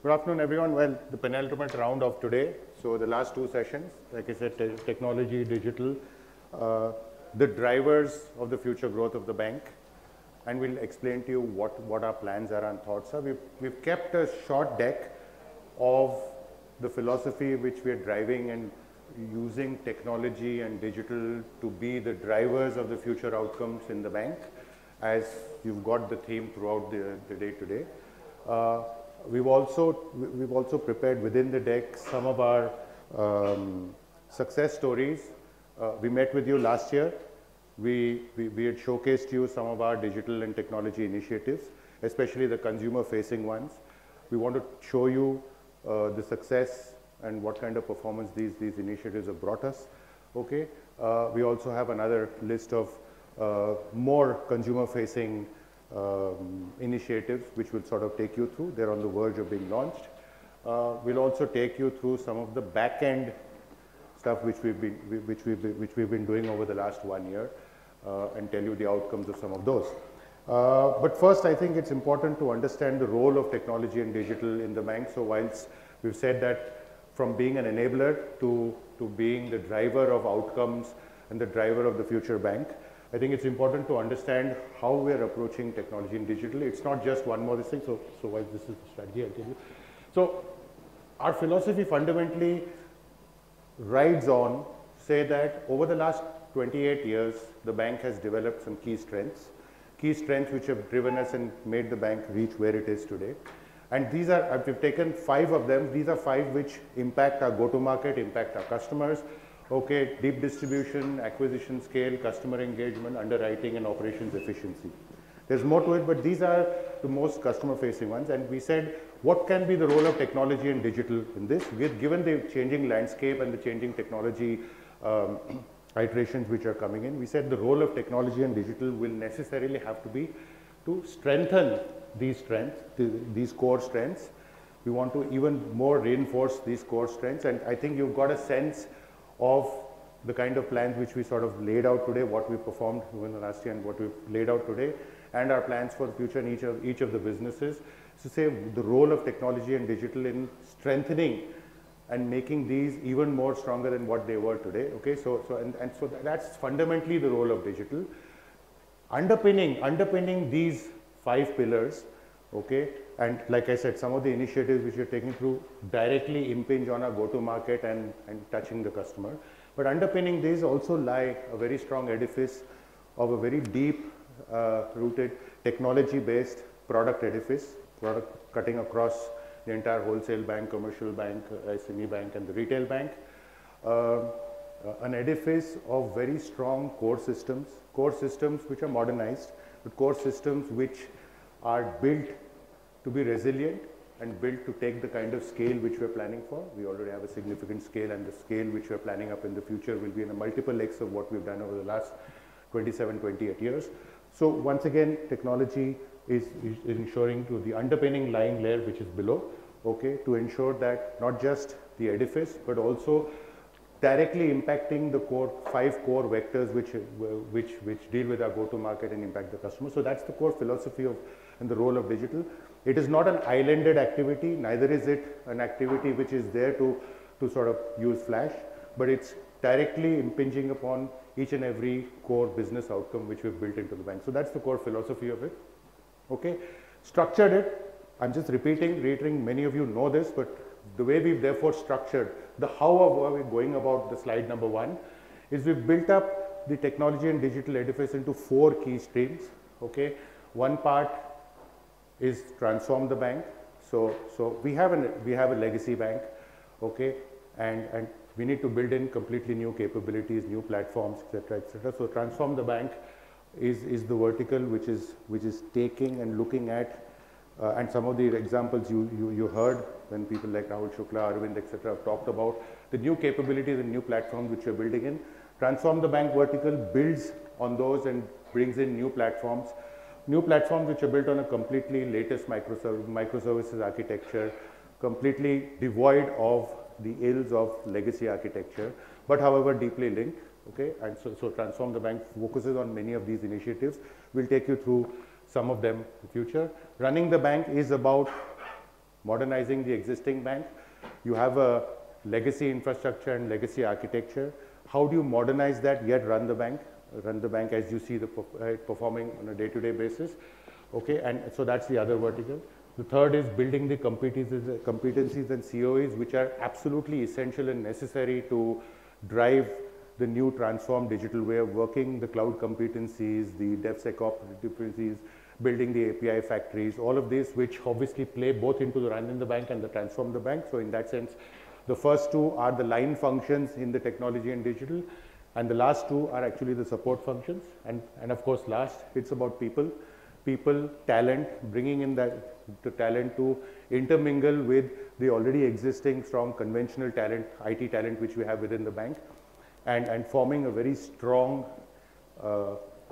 Good afternoon, everyone. Well, the penultimate round of today. So the last two sessions, like I said, technology, digital, the drivers of the future growth of the bank, and we'll explain to you what our plans are and thoughts are. We've kept a short deck of the philosophy which we are driving and using technology and digital to be the drivers of the future outcomes in the bank, as you've got the theme throughout the day today. We've also prepared within the deck some of our success stories. We met with you last year. We had showcased you some of our digital and technology initiatives, especially the consumer-facing ones. We want to show you the success and what kind of performance these initiatives have brought us. Okay. We also have another list of more consumer-facing initiatives which will sort of take you through. They're on the verge of being launched. We'll also take you through some of the back-end stuff which we've been doing over the last 1 year and tell you the outcomes of some of those. But first, I think it's important to understand the role of technology and digital in the bank. So whilst we've said that from being an enabler to being the driver of outcomes and the driver of the future bank, I think it's important to understand how we're approaching technology and digital. It's not just one more thing. So while this is the strategy, I'll tell you. So our philosophy fundamentally rides on, say that over the last 28 years, the bank has developed some key strengths which have driven us and made the bank reach where it is today. And these are, we've taken 5 of them. These are 5 which impact our go-to-market, impact our customers. Okay, deep distribution, acquisition scale, customer engagement, underwriting, and operations efficiency. There's more to it, but these are the most customer-facing ones. And we said, what can be the role of technology and digital in this? Given the changing landscape and the changing technology iterations which are coming in, we said the role of technology and digital will necessarily have to be to strengthen these strengths, these core strengths. We want to even more reinforce these core strengths. And I think you've got a sense of the kind of plans which we sort of laid out today, what we performed in the last year and what we've laid out today, and our plans for the future in each of the businesses. So say the role of technology and digital in strengthening and making these even more stronger than what they were today. Okay, so that's fundamentally the role of digital. Underpinning these 5 pillars, okay, and like I said, some of the initiatives which we're taking through directly impinge on our go-to-market and touching the customer. But underpinning these also lie a very strong edifice of a very deep rooted technology-based product edifice, product cutting across the entire wholesale bank, commercial bank, SME bank, and the retail bank. An edifice of very strong core systems which are modernized, but core systems which are built to be resilient and built to take the kind of scale which we're planning for. We already have a significant scale, and the scale which we're planning up in the future will be in a multiple X of what we've done over the last 27, 28 years. So once again, technology is ensuring to the underpinning lying layer which is below, okay, to ensure that not just the edifice, but also directly impacting the 5 core vectors which deal with our go-to-market and impact the customer. So that's the core philosophy of and the role of digital. It is not an islanded activity, neither is it an activity which is there to sort of use flash, but it's directly impinging upon each and every core business outcome which we've built into the bank. So that's the core philosophy of it. Okay, structured it. I'm just reiterating, many of you know this, but the way we've therefore structured the how of what we're going about the slide number 1 is we've built up the technology and digital edifice into 4 key streams. Okay, one part is transform the bank. So we have a legacy bank, okay, and we need to build in completely new capabilities, new platforms, etc., etc. So transform the bank is the vertical which is taking and looking at and some of the examples you heard when people like Rahul Shukla, Arvind, etc. have talked about the new capabilities and new platforms which we're building in. Transform the bank vertical builds on those and brings in new platforms which are built on a completely latest microservices architecture, completely devoid of the ills of legacy architecture, but however deeply linked. Okay, and so transform the bank focuses on many of these initiatives. We'll take you through some of them in the future. Running the bank is about modernizing the existing bank. You have a legacy infrastructure and legacy architecture. How do you modernize that yet run the bank as you see the performing on a day-to-day basis? Okay, and so that's the other vertical. The third is building the competencies and COEs, which are absolutely essential and necessary to drive the new transformed digital way of working, the cloud competencies, the DevSecOps competencies, building the API factories, all of these which obviously play both into the run in the bank and the transform the bank. So in that sense, the first two are the line functions in the technology and digital, and the last two are actually the support functions. And of course, last, it's about people, talent, bringing in the talent to intermingle with the already existing strong conventional talent, IT talent, which we have within the bank, and forming a very strong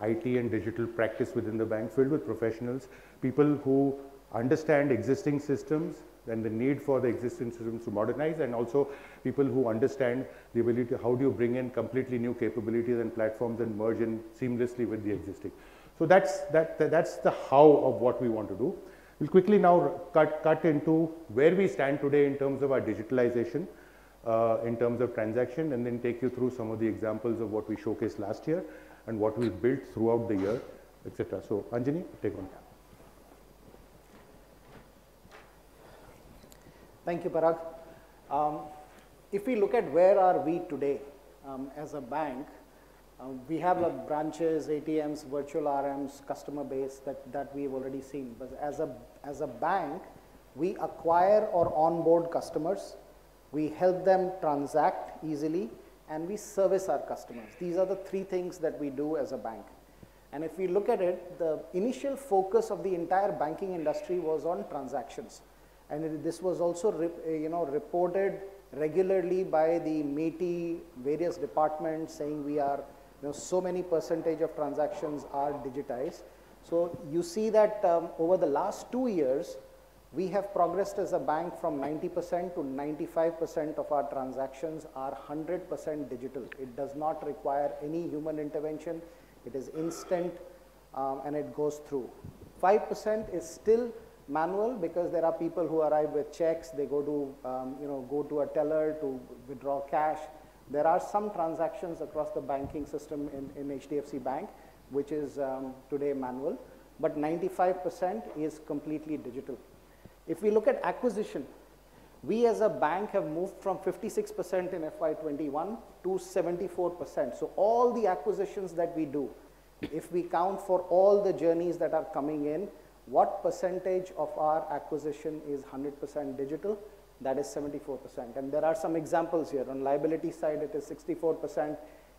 IT and digital practice within the bank filled with professionals, people who understand existing systems and the need for the existing systems to modernize, and also people who understand the ability to how do you bring in completely new capabilities and platforms and merge in seamlessly with the existing. So that's the how of what we want to do. We'll quickly now cut into where we stand today in terms of our digitalization, in terms of transaction, and then take you through some of the examples of what we showcased last year and what we built throughout the year, etc. So Anjani, take on. Thank you, Parag. If we look at where are we today as a bank, we have branches, ATMs, virtual RMs, customer base that we've already seen. But as a bank, we acquire or onboard customers, we help them transact easily, and we service our customers. These are the three things that we do as a bank. And if we look at it, the initial focus of the entire banking industry was on transactions. And this was also reported regularly by the MeitY various departments saying we are, so many percentage of transactions are digitized. So you see that over the last 2 years, we have progressed as a bank from 90% to 95% of our transactions are 100% digital. It does not require any human intervention. It is instant and it goes through. 5% is still manual because there are people who arrive with checks, they go to a teller to withdraw cash. There are some transactions across the banking system in HDFC Bank, which is today manual, but 95% is completely digital. If we look at acquisition, we as a bank have moved from 56% in FY21 to 74%. So all the acquisitions that we do, if we count for all the journeys that are coming in, what percentage of our acquisition is 100% digital? That is 74%. And there are some examples here. On liability side, it is 64%.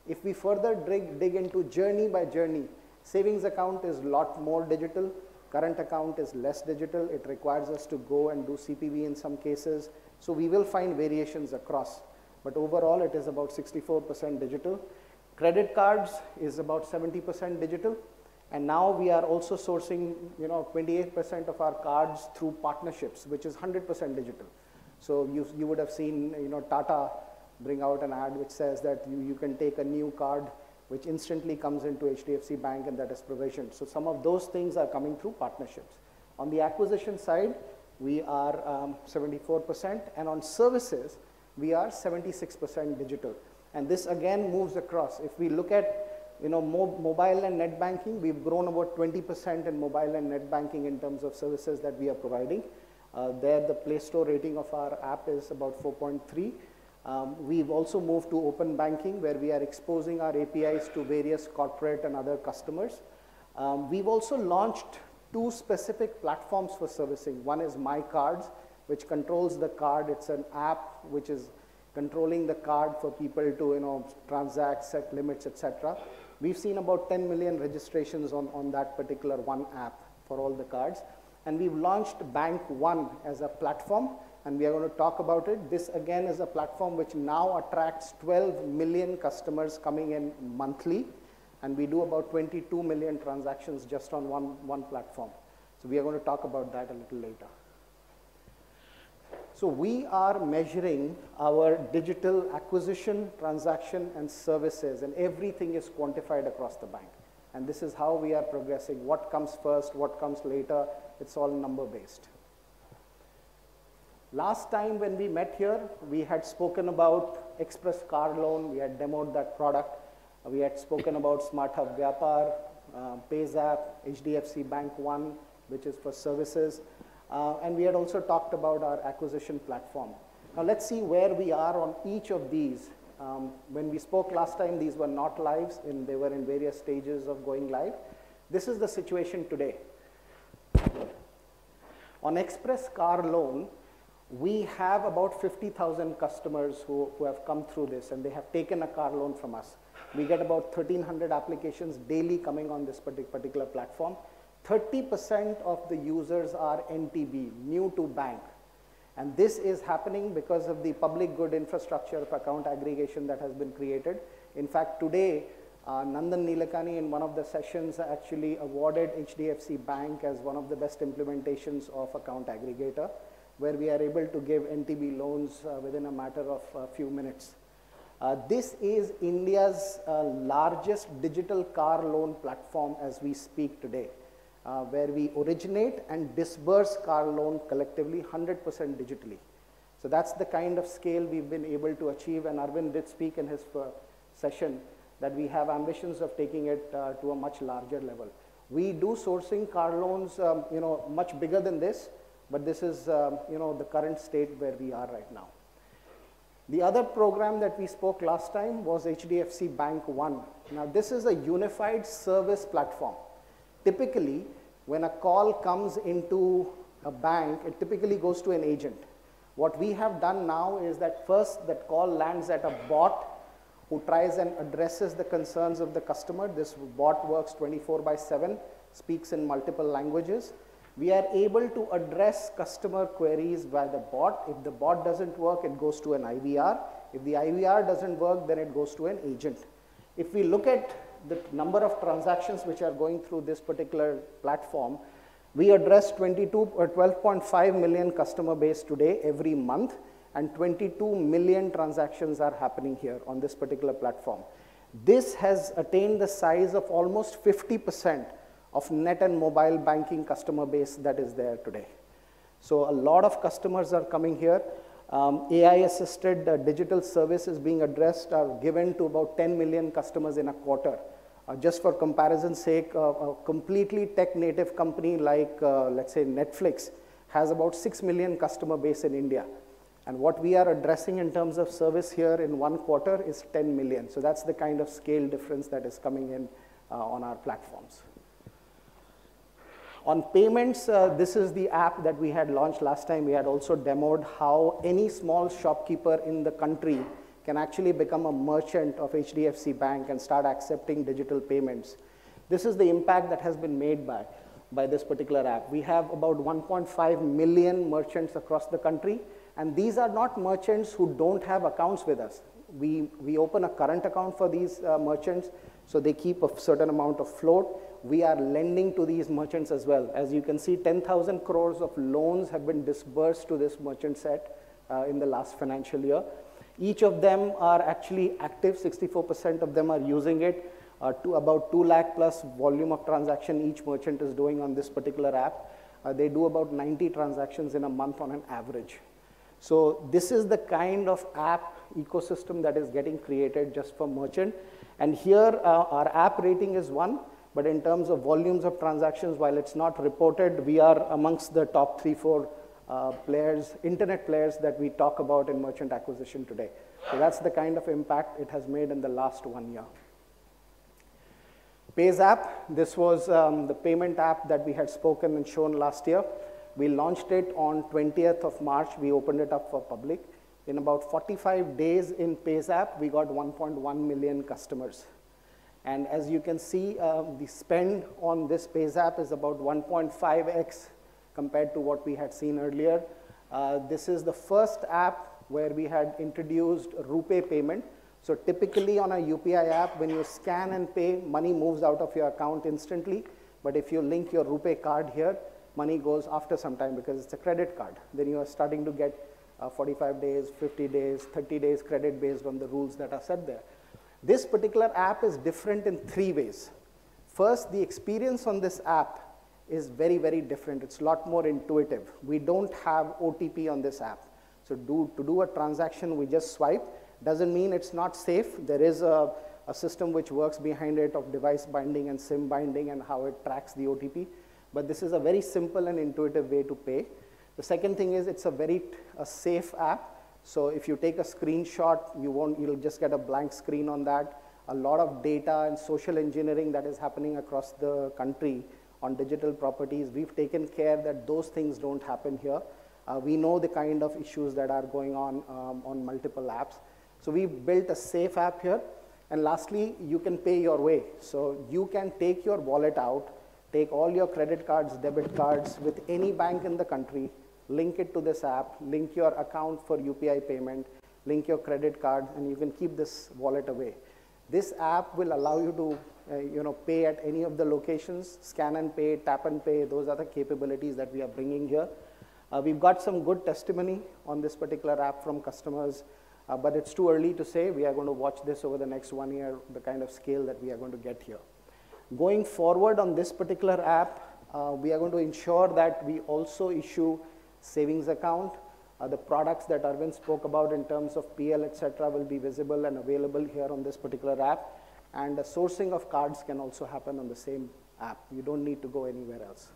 If we further dig into journey by journey, savings account is a lot more digital. Current account is less digital. It requires us to go and do CPV in some cases. So we will find variations across. But overall, it is about 64% digital. Credit cards is about 70% digital. And now we are also sourcing, 28% of our cards through partnerships, which is 100% digital. So you would have seen, Tata bring out an ad which says that you can take a new card which instantly comes into HDFC Bank and that is provisioned. So some of those things are coming through partnerships. On the acquisition side, we are 74%, and on services, we are 76% digital. And this again moves across. If we look at mobile and net banking, we've grown about 20% in mobile and net banking in terms of services that we are providing. There, the Play Store rating of our app is about 4.3. We've also moved to open banking, where we are exposing our APIs to various corporate and other customers. We've also launched 2 specific platforms for servicing. One is My Cards, which controls the card. It's an app which is controlling the card for people to transact, set limits, etc. We've seen about 10 million registrations on that particular one app for all the cards. And we've launched Bank One as a platform, and we are going to talk about it. This again is a platform which now attracts 12 million customers coming in monthly, and we do about 22 million transactions just on one platform. So we are going to talk about that a little later. So we are measuring our digital acquisition, transaction, and services, and everything is quantified across the bank. And this is how we are progressing. What comes first, what comes later, it's all number-based. Last time when we met here, we had spoken about Express Car Loan. We had demoed that product. We had spoken about Smart Hub Vyapar, PayZapp, HDFC Bank One, which is for services. And we had also talked about our acquisition platform. Now let's see where we are on each of these. When we spoke last time, these were not lives, and they were in various stages of going live. This is the situation today. On Express Car Loan, we have about 50,000 customers who have come through this, and they have taken a car loan from us. We get about 1,300 applications daily coming on this particular platform. 30% of the users are NTB, new to bank. And this is happening because of the public good infrastructure of account aggregation that has been created. In fact, today, Nandan Nilekani in one of the sessions actually awarded HDFC Bank as one of the best implementations of account aggregator, where we are able to give NTB loans within a matter of a few minutes. This is India's largest digital car loan platform as we speak today, where we originate and disburse car loan collectively 100% digitally. So that's the kind of scale we've been able to achieve, and Arvind did speak in his session that we have ambitions of taking it to a much larger level. We do sourcing car loans much bigger than this, but this is the current state where we are right now. The other program that we spoke last time was HDFC Bank One. Now this is a unified service platform. Typically, when a call comes into a bank, it typically goes to an agent. What we have done now is that first that call lands at a bot who tries and addresses the concerns of the customer. This bot works 24/7, speaks in multiple languages. We are able to address customer queries by the bot. If the bot doesn't work, it goes to an IVR. If the IVR doesn't work, then it goes to an agent. If we look at the number of transactions which are going through this particular platform, we address 12.5 million customer base today every month, and 22 million transactions are happening here on this particular platform. This has attained the size of almost 50% of net and mobile banking customer base that is there today. So a lot of customers are coming here. AI-assisted digital services being addressed are given to about 10 million customers in a quarter. Just for comparison's sake, a completely tech-native company like, let's say, Netflix has about 6 million customer base in India. And what we are addressing in terms of service here in one quarter is 10 million. So that's the kind of scale difference that is coming in on our platforms. On payments, this is the app that we had launched last time. We had also demoed how any small shopkeeper in the country can actually become a merchant of HDFC Bank and start accepting digital payments. This is the impact that has been made by this particular app. We have about 1.5 million merchants across the country, and these are not merchants who don't have accounts with us. We open a current account for these merchants, so they keep a certain amount of float. We are lending to these merchants as well. As you can see, 10,000 crores of loans have been disbursed to this merchant set in the last financial year. Each of them are actually active. 64% of them are using it. To about 2 lakh plus volume of transaction each merchant is doing on this particular app. They do about 90 transactions in a month on an average. So this is the kind of app ecosystem that is getting created just for merchant. And here our app rating is 1. But in terms of volumes of transactions, while it's not reported, we are amongst the top 3-4 players, internet players that we talk about in merchant acquisition today. So that's the kind of impact it has made in the last 1 year. PayZapp, this was the payment app that we had spoken and shown last year. We launched it on 20th of March. We opened it up for public. In about 45 days in PayZapp, we got 1.1 million customers. And as you can see, the spend on this PayZapp is about 1.5x compared to what we had seen earlier. This is the first app where we had introduced RuPay payment. So typically on a UPI app, when you scan and pay, money moves out of your account instantly. But if you link your RuPay card here, money goes after some time because it's a credit card. Then you are starting to get 45 days, 50 days, 30 days credit based on the rules that are set there. This particular app is different in 3 ways. First, the experience on this app is very, very different. It's a lot more intuitive. We don't have OTP on this app. So to do a transaction, we just swipe. Doesn't mean it's not safe. There is a system which works behind it of device binding and SIM binding and how it tracks the OTP. But this is a very simple and intuitive way to pay. The second thing is it's a very safe app. So if you take a screenshot, you'll just get a blank screen on that. A lot of data and social engineering that is happening across the country on digital properties. We've taken care that those things don't happen here. We know the kind of issues that are going on multiple apps. So we've built a safe app here. And lastly, you can pay your way. So you can take your wallet out, take all your credit cards, debit cards with any bank in the country, link it to this app, link your account for UPI payment, link your credit card, and you can keep this wallet away. This app will allow you to pay at any of the locations, scan and pay, tap and pay. Those are the capabilities that we are bringing here. We've got some good testimony on this particular app from customers, but it's too early to say. We are going to watch this over the next 1 year, the kind of scale that we are going to get here. Going forward on this particular app, we are going to ensure that we also issue savings account. The products that Arvind spoke about in terms of PL, etc., will be visible and available here on this particular app. And the sourcing of cards can also happen on the same app. You don't need to go anywhere else.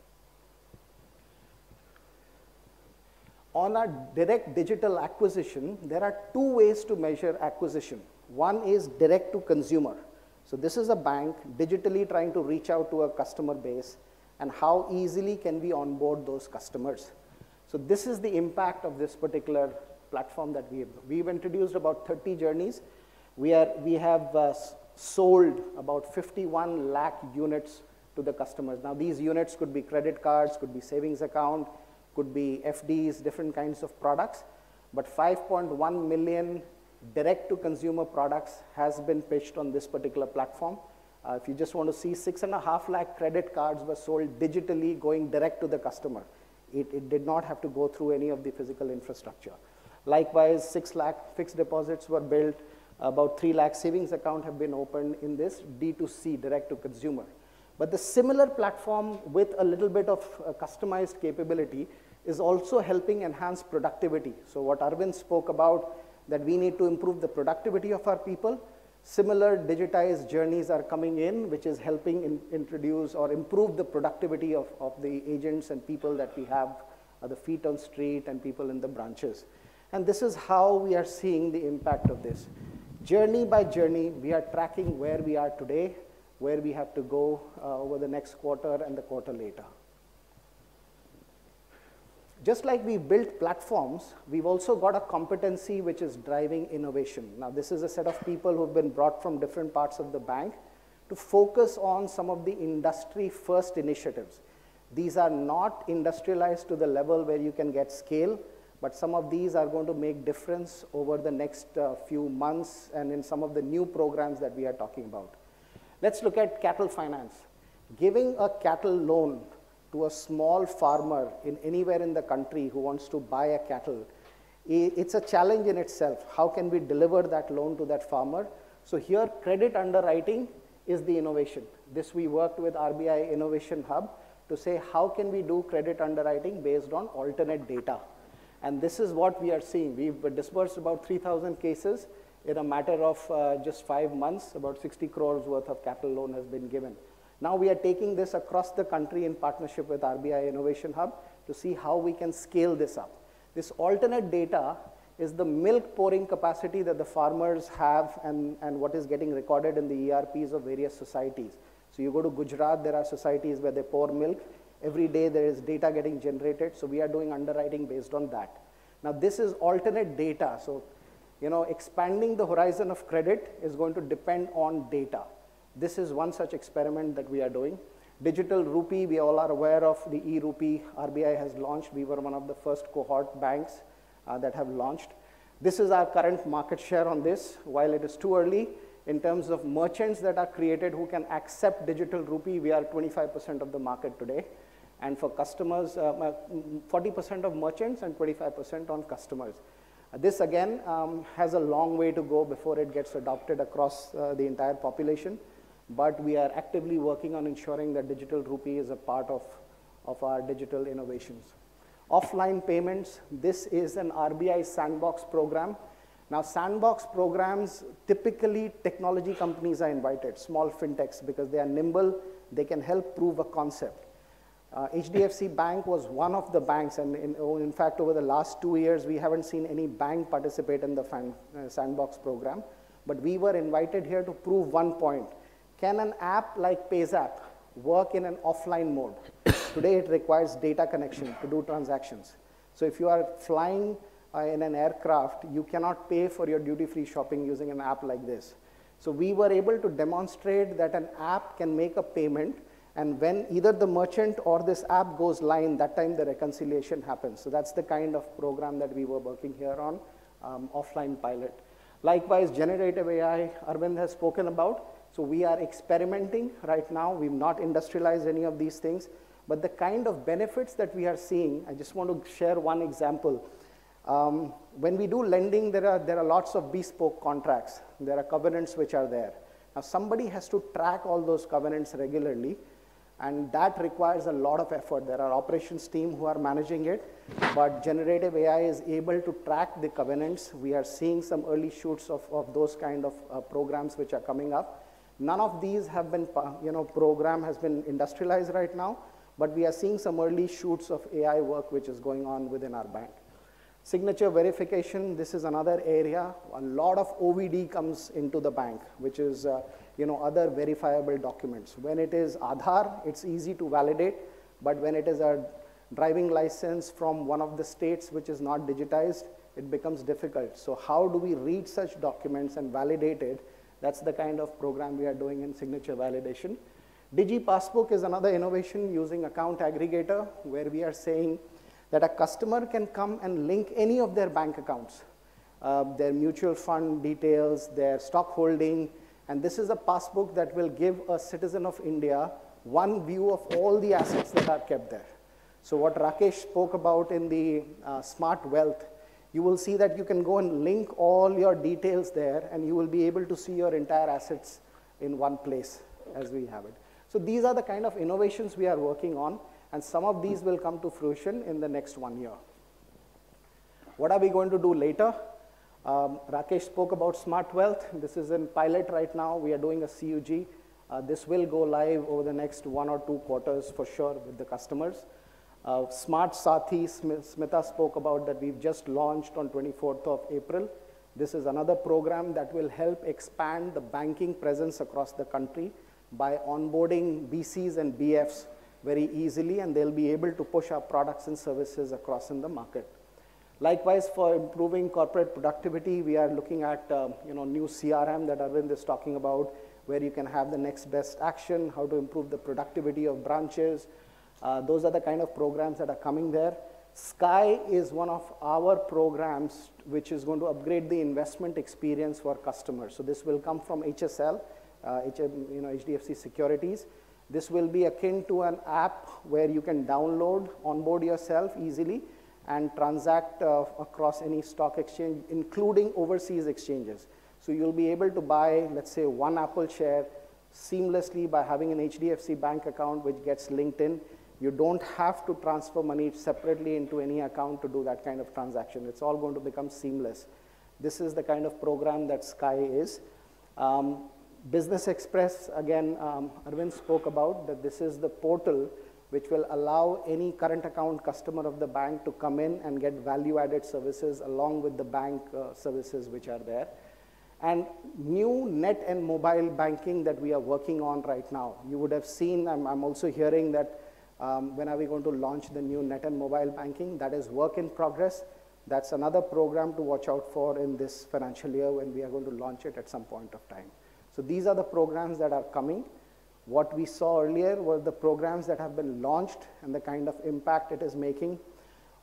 On our direct digital acquisition, there are two ways to measure acquisition. One is direct to consumer. So this is a bank digitally trying to reach out to a customer base, and how easily can we onboard those customers. So this is the impact of this particular platform that we've introduced about 30 journeys. We have sold about 51 lakh units to the customers. Now these units could be credit cards, could be savings account, could be FDs, different kinds of products, but 5.1 million direct to consumer products has been pitched on this particular platform. If you just want to see, 6.5 lakh credit cards were sold digitally going direct to the customer. It did not have to go through any of the physical infrastructure. Likewise, 6 lakh fixed deposits were built, about 3 lakh savings account have been opened in this D2C, direct to consumer. But the similar platform with a little bit of customized capability is also helping enhance productivity. So what Arvind spoke about, that we need to improve the productivity of our people, similar digitized journeys are coming in, which is helping introduce or improve the productivity of the agents and people that we have, the feet on street and people in the branches. And this is how we are seeing the impact of this. Journey by journey, we are tracking where we are today, where we have to go over the next quarter and the quarter later. Just like we built platforms, we've also got a competency which is driving innovation. Now, this is a set of people who've been brought from different parts of the bank to focus on some of the industry-first initiatives. These are not industrialized to the level where you can get scale, but some of these are going to make difference over the next few months and in some of the new programs that we are talking about. Let's look at cattle finance. Giving a cattle loan to a small farmer in anywhere in the country who wants to buy a cattle, it's a challenge in itself. How can we deliver that loan to that farmer? So here, credit underwriting is the innovation. This we worked with RBI Innovation Hub to say, how can we do credit underwriting based on alternate data? And this is what we are seeing. We've disbursed about 3,000 cases in a matter of just 5 months. About 60 crores worth of cattle loan has been given. Now we are taking this across the country in partnership with RBI Innovation Hub to see how we can scale this up. This alternate data is the milk pouring capacity that the farmers have and what is getting recorded in the ERPs of various societies. So you go to Gujarat, there are societies where they pour milk. Every day there is data getting generated, so we are doing underwriting based on that. Now this is alternate data, so expanding the horizon of credit is going to depend on data. This is one such experiment that we are doing. Digital rupee, we all are aware of the e-rupee RBI has launched. We were one of the first cohort banks that have launched. This is our current market share on this. While it is too early, in terms of merchants that are created who can accept digital rupee, we are 25% of the market today. And for customers, 40% of merchants and 25% on customers. This again has a long way to go before it gets adopted across the entire population. But we are actively working on ensuring that digital rupee is a part of of our digital innovations. Offline payments, this is an RBI sandbox program. Now, sandbox programs, typically technology companies are invited, small fintechs, because they are nimble, they can help prove a concept. HDFC Bank was one of the banks, and in fact, over the last 2 years, we haven't seen any bank participate in the sandbox program, but we were invited here to prove one point. Can an app like PayZapp work in an offline mode? Today, it requires data connection to do transactions. So if you are flying in an aircraft, you cannot pay for your duty-free shopping using an app like this. So we were able to demonstrate that an app can make a payment, and when either the merchant or this app goes live, that time the reconciliation happens. So that's the kind of program that we were working here on, offline pilot. Likewise, generative AI, Arvind has spoken about. So we are experimenting right now. We've not industrialized any of these things, but the kind of benefits that we are seeing, I just want to share one example. When we do lending, there are lots of bespoke contracts. There are covenants which are there. Now, somebody has to track all those covenants regularly, and that requires a lot of effort. There are operations team who are managing it, but generative AI is able to track the covenants. We are seeing some early shoots of those kind of programs which are coming up. None of these have been, program has been industrialized right now, but we are seeing some early shoots of AI work which is going on within our bank. Signature verification, this is another area. A lot of OVD comes into the bank, which is other verifiable documents. When it is Aadhaar, it's easy to validate, but when it is a driving license from one of the states which is not digitized, it becomes difficult. So how do we read such documents and validate it? That's the kind of program we are doing in signature validation. Digi Passbook is another innovation using account aggregator, where we are saying that a customer can come and link any of their bank accounts, their mutual fund details, their stock holding, and this is a passbook that will give a citizen of India one view of all the assets that are kept there. So what Rakesh spoke about in the smart wealth, you will see that you can go and link all your details there, and you will be able to see your entire assets in one place as we have it. So these are the kind of innovations we are working on, and some of these will come to fruition in the next 1 year. What are we going to do later? Rakesh spoke about smart wealth. This is in pilot right now. We are doing a CUG. This will go live over the next 1 or 2 quarters for sure with the customers. Smart Sathi, Smita spoke about that we've just launched on 24th of April. This is another program that will help expand the banking presence across the country by onboarding BCs and BFs very easily, and they'll be able to push our products and services across in the market. Likewise, for improving corporate productivity, we are looking at new CRM that Arvind is talking about, where you can have the next best action, how to improve the productivity of branches. Those are the kind of programs that are coming there. Sky is one of our programs which is going to upgrade the investment experience for customers. So this will come from HSL, HDFC Securities. This will be akin to an app where you can download, onboard yourself easily, and transact across any stock exchange, including overseas exchanges. So you'll be able to buy, let's say, one Apple share seamlessly by having an HDFC bank account which gets linked in. You don't have to transfer money separately into any account to do that kind of transaction. It's all going to become seamless. This is the kind of program that Sky is. Business Express, again, Arvind spoke about that this is the portal which will allow any current account customer of the bank to come in and get value-added services along with the bank services which are there. And new net and mobile banking that we are working on right now. You would have seen, I'm also hearing that when are we going to launch the new net and mobile banking? That is work in progress. That's another program to watch out for in this financial year when we are going to launch it at some point of time. So these are the programs that are coming. What we saw earlier were the programs that have been launched and the kind of impact it is making.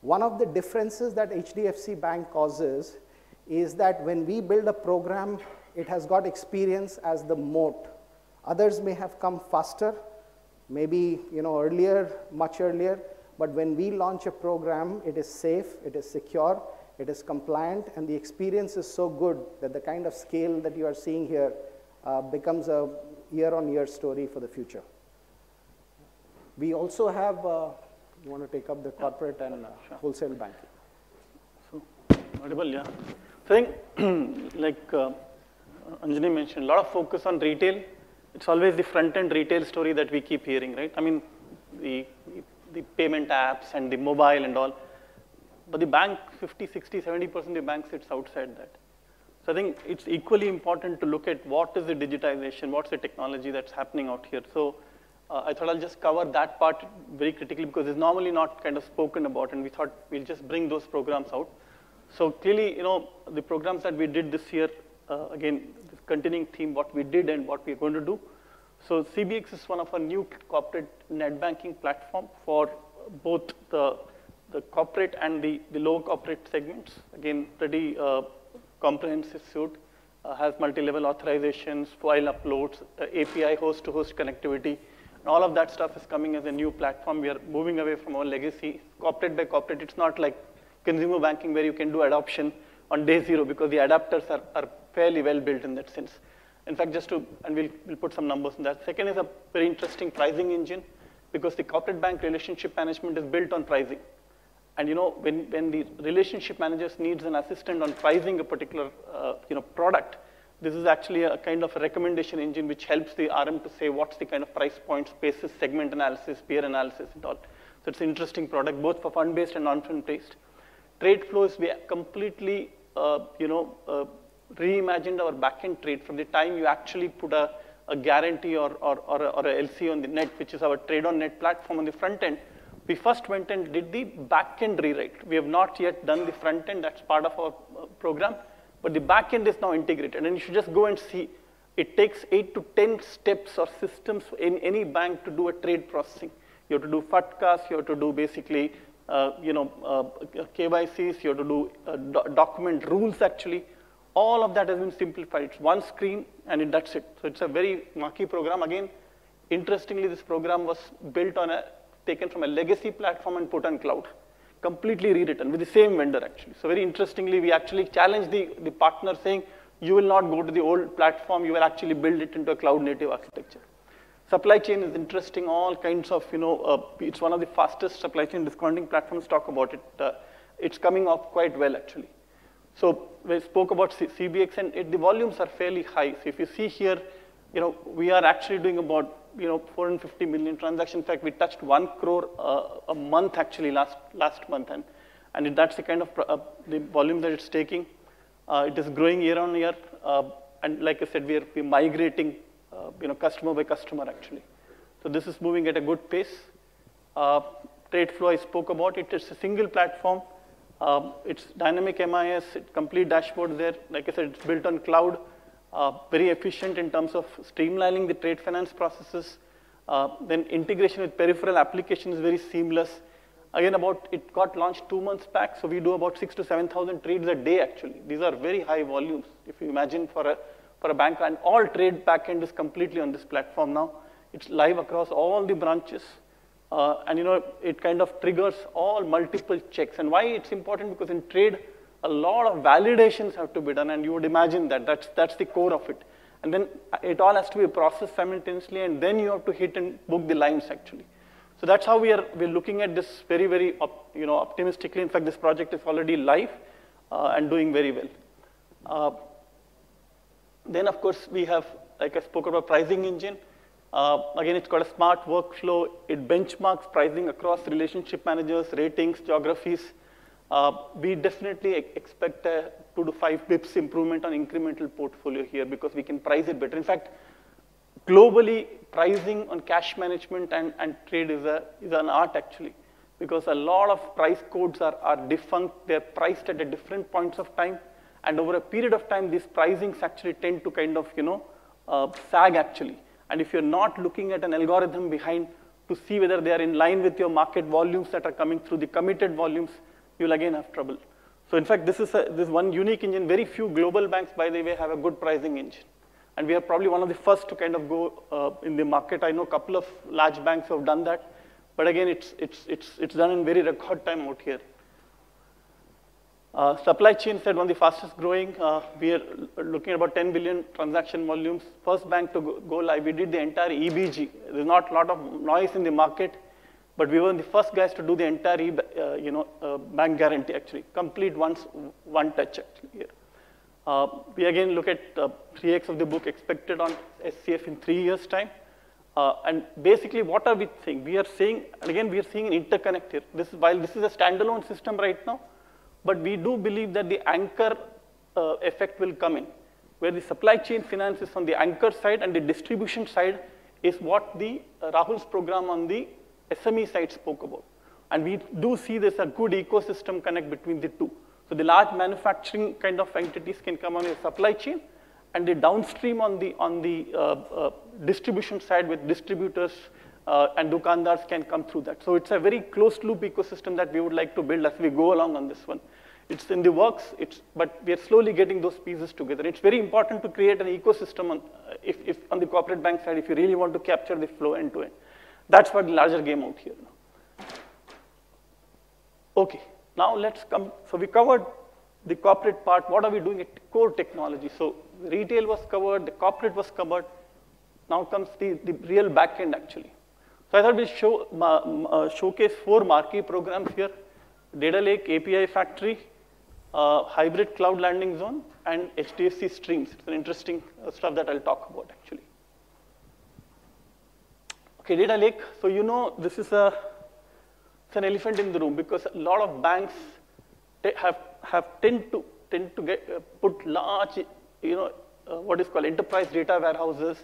One of the differences that HDFC Bank causes is that when we build a program, it has got experience as the moat. Others may have come faster, maybe earlier, much earlier, but when we launch a program, it is safe, it is secure, it is compliant, and the experience is so good that the kind of scale that you are seeing here becomes a year-on-year story for the future. We also have you want to take up the corporate and wholesale banking? So, audible, yeah. So I think, like Anjani mentioned, a lot of focus on retail. It's always the front-end retail story that we keep hearing, right? I mean, the payment apps and the mobile and all. But the bank, 50, 60, 70% of the bank sits outside that. So I think it's equally important to look at what is the digitization, what's the technology that's happening out here. So I thought I'll just cover that part very critically because it's normally not kind of spoken about, and we thought we'll just bring those programs out. So clearly, the programs that we did this year, again, this continuing theme, what we did and what we're going to do. So CBX is one of our new corporate net banking platform for both the corporate and the low corporate segments. Again, pretty comprehensive suite, has multi-level authorizations, file uploads, API host-to-host connectivity, and all of that stuff is coming as a new platform. We are moving away from our legacy, corporate by corporate. It's not like consumer banking where you can do adoption on day zero because the adapters are fairly well built in that sense. In fact, and we'll put some numbers in that. Second is a very interesting pricing engine because the corporate bank relationship management is built on pricing. And when the relationship managers needs an assistant on pricing a particular product, this is actually a kind of a recommendation engine which helps the RM to say what's the kind of price points, basis, segment analysis, peer analysis and all. So it's an interesting product, both for fund-based and non-fund-based. Trade flows, we completely reimagined our back-end trade from the time you actually put a guarantee or a LC on the net, which is our trade on net platform on the front end. We first went and did the back-end rewrite. We have not yet done the front end, that's part of our program, but the back-end is now integrated. And you should just go and see, it takes 8 to 10 steps or systems in any bank to do a trade processing. You have to do FATCAs, you have to do basically KYCs, you have to do document rules actually. All of that has been simplified. It's one screen and that's it. So it's a very marquee program. Again, interestingly, this program was built on taken from a legacy platform and put on cloud. Completely rewritten with the same vendor actually. So very interestingly, we actually challenged the partner saying, you will not go to the old platform, you will actually build it into a cloud native architecture. Supply chain is interesting, all kinds of, it's one of the fastest supply chain discounting platforms, talk about it. It's coming off quite well actually. So we spoke about CBX and the volumes are fairly high. So if you see here, we are actually doing about 450 million transactions. In fact, we touched 1 crore a month actually last month, and that's the kind of the volume that it's taking. It is growing year on year, and like I said, we're migrating, customer by customer actually. So this is moving at a good pace. Trade flow, I spoke about it. It's a single platform. It's dynamic MIS, complete dashboard there. Like I said, it's built on cloud. Very efficient in terms of streamlining the trade finance processes. Then integration with peripheral applications is very seamless. Again, it got launched 2 months back, so we do about 6,000 to 7,000 trades a day actually. These are very high volumes, if you imagine for a bank, and all trade backend is completely on this platform now. It's live across all the branches. And it kind of triggers all multiple checks. And why it's important? Because in trade, a lot of validations have to be done, and you would imagine that's the core of it. And then it all has to be processed simultaneously, and then you have to hit and book the lines actually. So that's how we're looking at this very, very optimistically. In fact, this project is already live and doing very well. Then of course we have, like I spoke about, pricing engine. Again, it's got a smart workflow. It benchmarks pricing across relationship managers, ratings, geographies. We definitely expect a 2 to 5 bips improvement on incremental portfolio here because we can price it better. In fact, globally, pricing on cash management and trade is an art actually, because a lot of price codes are defunct. They're priced at different points of time, and over a period of time, these pricings actually tend to kind of sag actually. And if you're not looking at an algorithm behind to see whether they are in line with your market volumes that are coming through the committed volumes, you'll again have trouble. So in fact, this is one unique engine. Very few global banks, by the way, have a good pricing engine. And we are probably one of the first to kind of go in the market. I know a couple of large banks have done that. But again, it's done in very record time out here. Supply chain said one of the fastest growing. We are looking at about 10 billion transaction volumes. First bank to go live. We did the entire EBG. There's not a lot of noise in the market. But we were the first guys to do the entire bank guarantee actually, complete one touch actually here. We again look at 3x of the book expected on SCF in 3 years' time. And basically, what are we saying? We are saying, and again, we are seeing an interconnect here. While this is a standalone system right now, but we do believe that the anchor effect will come in, where the supply chain finance is on the anchor side and the distribution side is what the Rahul's program on the SME side spoke about. And we do see there's a good ecosystem connect between the two. So the large manufacturing kind of entities can come on the supply chain, and the downstream on the distribution side with distributors and dukandars can come through that. So it's a very closed loop ecosystem that we would like to build as we go along on this one. It's in the works, but we are slowly getting those pieces together. It's very important to create an ecosystem if on the corporate bank side, if you really want to capture the flow end to end. That's what the larger game out here now. Okay, now let's come. So we covered the corporate part. What are we doing at core technology? So retail was covered, the corporate was covered. Now comes the real back end actually. So I thought we'll showcase 4 marquee programs here: Data Lake, API Factory, Hybrid Cloud Landing Zone, and HDFC Streams. It's an interesting stuff that I'll talk about actually. Okay, Data Lake. So you know this is it's an elephant in the room because a lot of banks tend to put large, what is called enterprise data warehouses.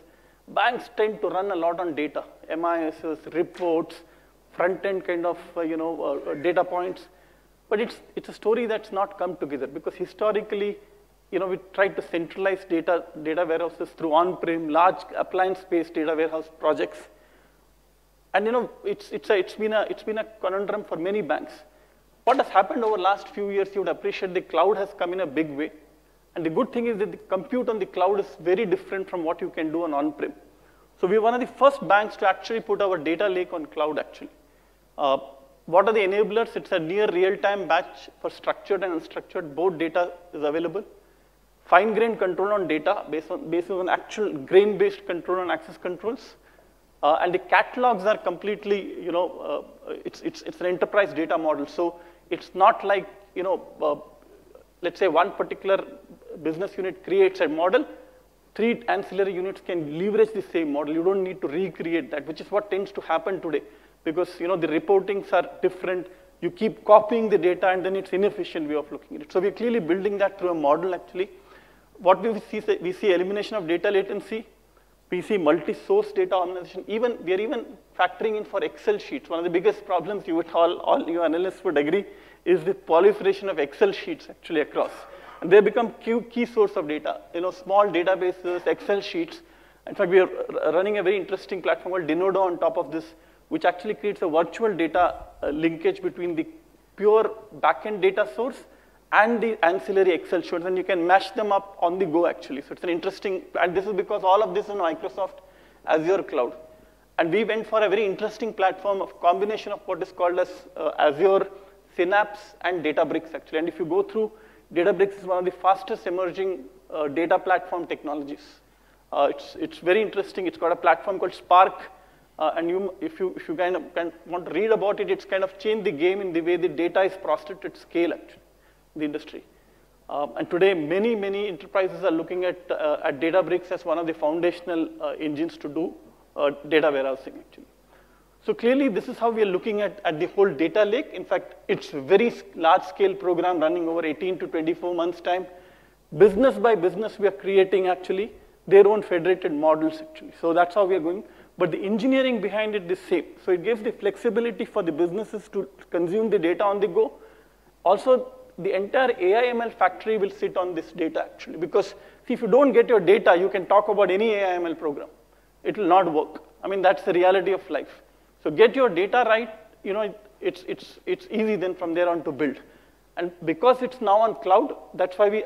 Banks tend to run a lot on data, MISs, reports, front-end kind of data points. But it's a story that's not come together because historically, we tried to centralize data warehouses through on-prem, large appliance-based data warehouse projects. And it's been a conundrum for many banks. What has happened over the last few years, you would appreciate the cloud has come in a big way. And the good thing is that the compute on the cloud is very different from what you can do on-prem. So we're one of the first banks to actually put our data lake on cloud actually. What are the enablers? It's a near real-time batch for structured and unstructured. Both data is available. Fine-grained control on data based on actual grain-based control on access controls. And the catalogs are completely, it's an enterprise data model. So it's not like, let's say one particular business unit creates a model, 3 ancillary units can leverage the same model. You don't need to recreate that, which is what tends to happen today. Because the reportings are different. You keep copying the data and then it's inefficient way of looking at it. So we're clearly building that through a model actually. What we see elimination of data latency. We see multi-source data harmonization. We are even factoring in for Excel sheets. One of the biggest problems all you analysts would agree is the proliferation of Excel sheets actually across. And they become key source of data. Small databases, Excel sheets. In fact, we are running a very interesting platform called Denodo on top of this, which actually creates a virtual data linkage between the pure backend data source and the ancillary Excel sheets, and you can mash them up on the go actually. So it's an interesting, and this is because all of this is on Microsoft Azure cloud. And we went for a very interesting platform of combination of what is called as Azure, Synapse, and Databricks actually. And if you go through, Databricks is one of the fastest emerging data platform technologies. It's very interesting. It's got a platform called Spark. And if you kind of want to read about it, it's kind of changed the game in the way the data is processed at scale actually. The industry. And today, many enterprises are looking at Databricks as one of the foundational engines to do data warehousing, actually. So clearly, this is how we are looking at the whole data lake. In fact, it's a very large-scale program running over 18 to 24 months' time. Business by business, we are creating, actually, their own federated models, actually. So that's how we are going. But the engineering behind it is the same. So it gives the flexibility for the businesses to consume the data on the go. Also, the entire AI/ML factory will sit on this data actually, because see, if you don't get your data, you can talk about any AI/ML program. It will not work. I mean, that's the reality of life. So get your data right, it's easy then from there on to build. And because it's now on cloud, that's why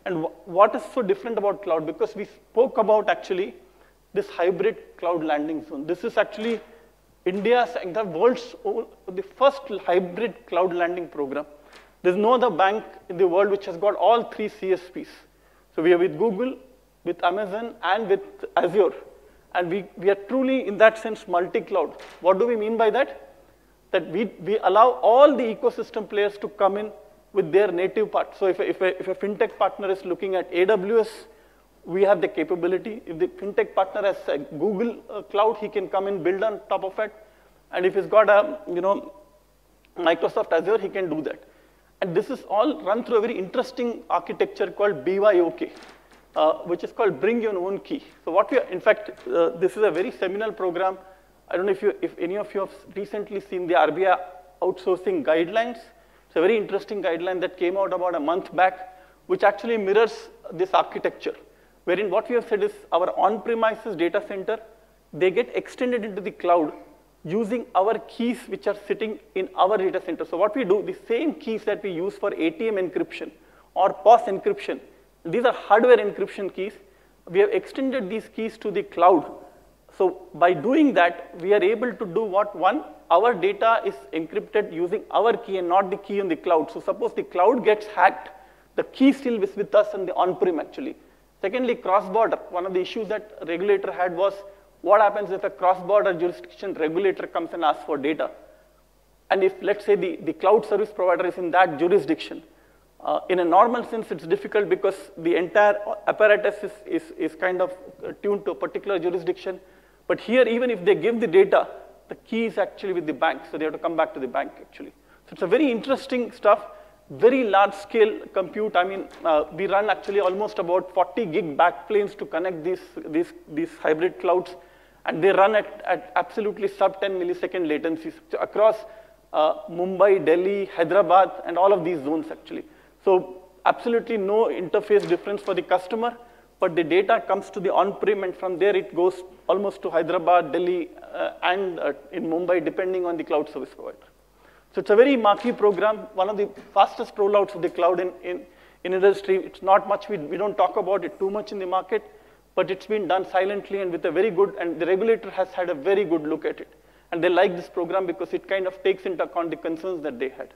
and what is so different about cloud? Because we spoke about actually this hybrid cloud landing zone. This is actually India's, the world's, the first hybrid cloud landing program. There's no other bank in the world which has got all 3 CSPs. So we are with Google, with Amazon, and with Azure. And we are truly, in that sense, multi-cloud. What do we mean by that? that we allow all the ecosystem players to come in with their native part. So if a fintech partner is looking at AWS, we have the capability. If the fintech partner has a Google cloud, he can come and build on top of it. And if he's got a Microsoft Azure, he can do that. And this is all run through a very interesting architecture called BYOK, which is called Bring Your Own Key. So what we are, in fact, this is a very seminal program. I don't know if any of you have recently seen the RBI outsourcing guidelines. It's a very interesting guideline that came out about a month back, which actually mirrors this architecture, wherein what we have said is our on-premises data center, they get extended into the cloud using our keys which are sitting in our data center. So what we do, the same keys that we use for ATM encryption or POS encryption, these are hardware encryption keys. We have extended these keys to the cloud. So by doing that, we are able to do what? One, our data is encrypted using our key and not the key on the cloud. So suppose the cloud gets hacked, the key still is with us on the on-prem actually. Secondly, cross-border. One of the issues that a regulator had was, what happens if a cross-border jurisdiction regulator comes and asks for data? And if, let's say, the cloud service provider is in that jurisdiction, in a normal sense, it's difficult because the entire apparatus is kind of tuned to a particular jurisdiction. But here, even if they give the data, the key is actually with the bank, so they have to come back to the bank, actually. So it's a very interesting stuff, very large-scale compute. I mean, we run actually almost about 40 gig backplanes to connect these hybrid clouds, and they run at absolutely sub-10 millisecond latencies across Mumbai, Delhi, Hyderabad, and all of these zones, actually. So absolutely no interface difference for the customer, but the data comes to the on-prem, and from there it goes almost to Hyderabad, Delhi, and in Mumbai, depending on the cloud service provider. So it's a very marquee program, one of the fastest rollouts of the cloud in industry. It's not much, we don't talk about it too much in the market, but it's been done silently and with a very good, and the regulator has had a very good look at it. And they like this program because it kind of takes into account the concerns that they had.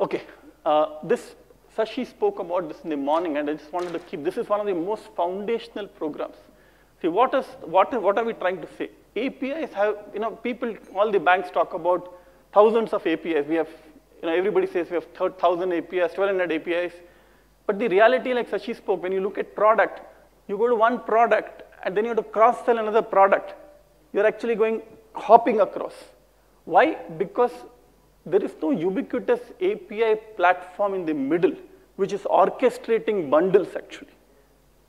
Okay, Sashi spoke about this in the morning, and I just wanted to keep, this is one of the most foundational programs. See, what are we trying to say? APIs have, people, all the banks talk about thousands of APIs. We have, everybody says we have 1,000 APIs, 1,200 APIs. But the reality, like Sashi spoke, when you look at product, you go to one product, and then you have to cross-sell another product. You're actually hopping across. Why? Because there is no ubiquitous API platform in the middle, which is orchestrating bundles, actually.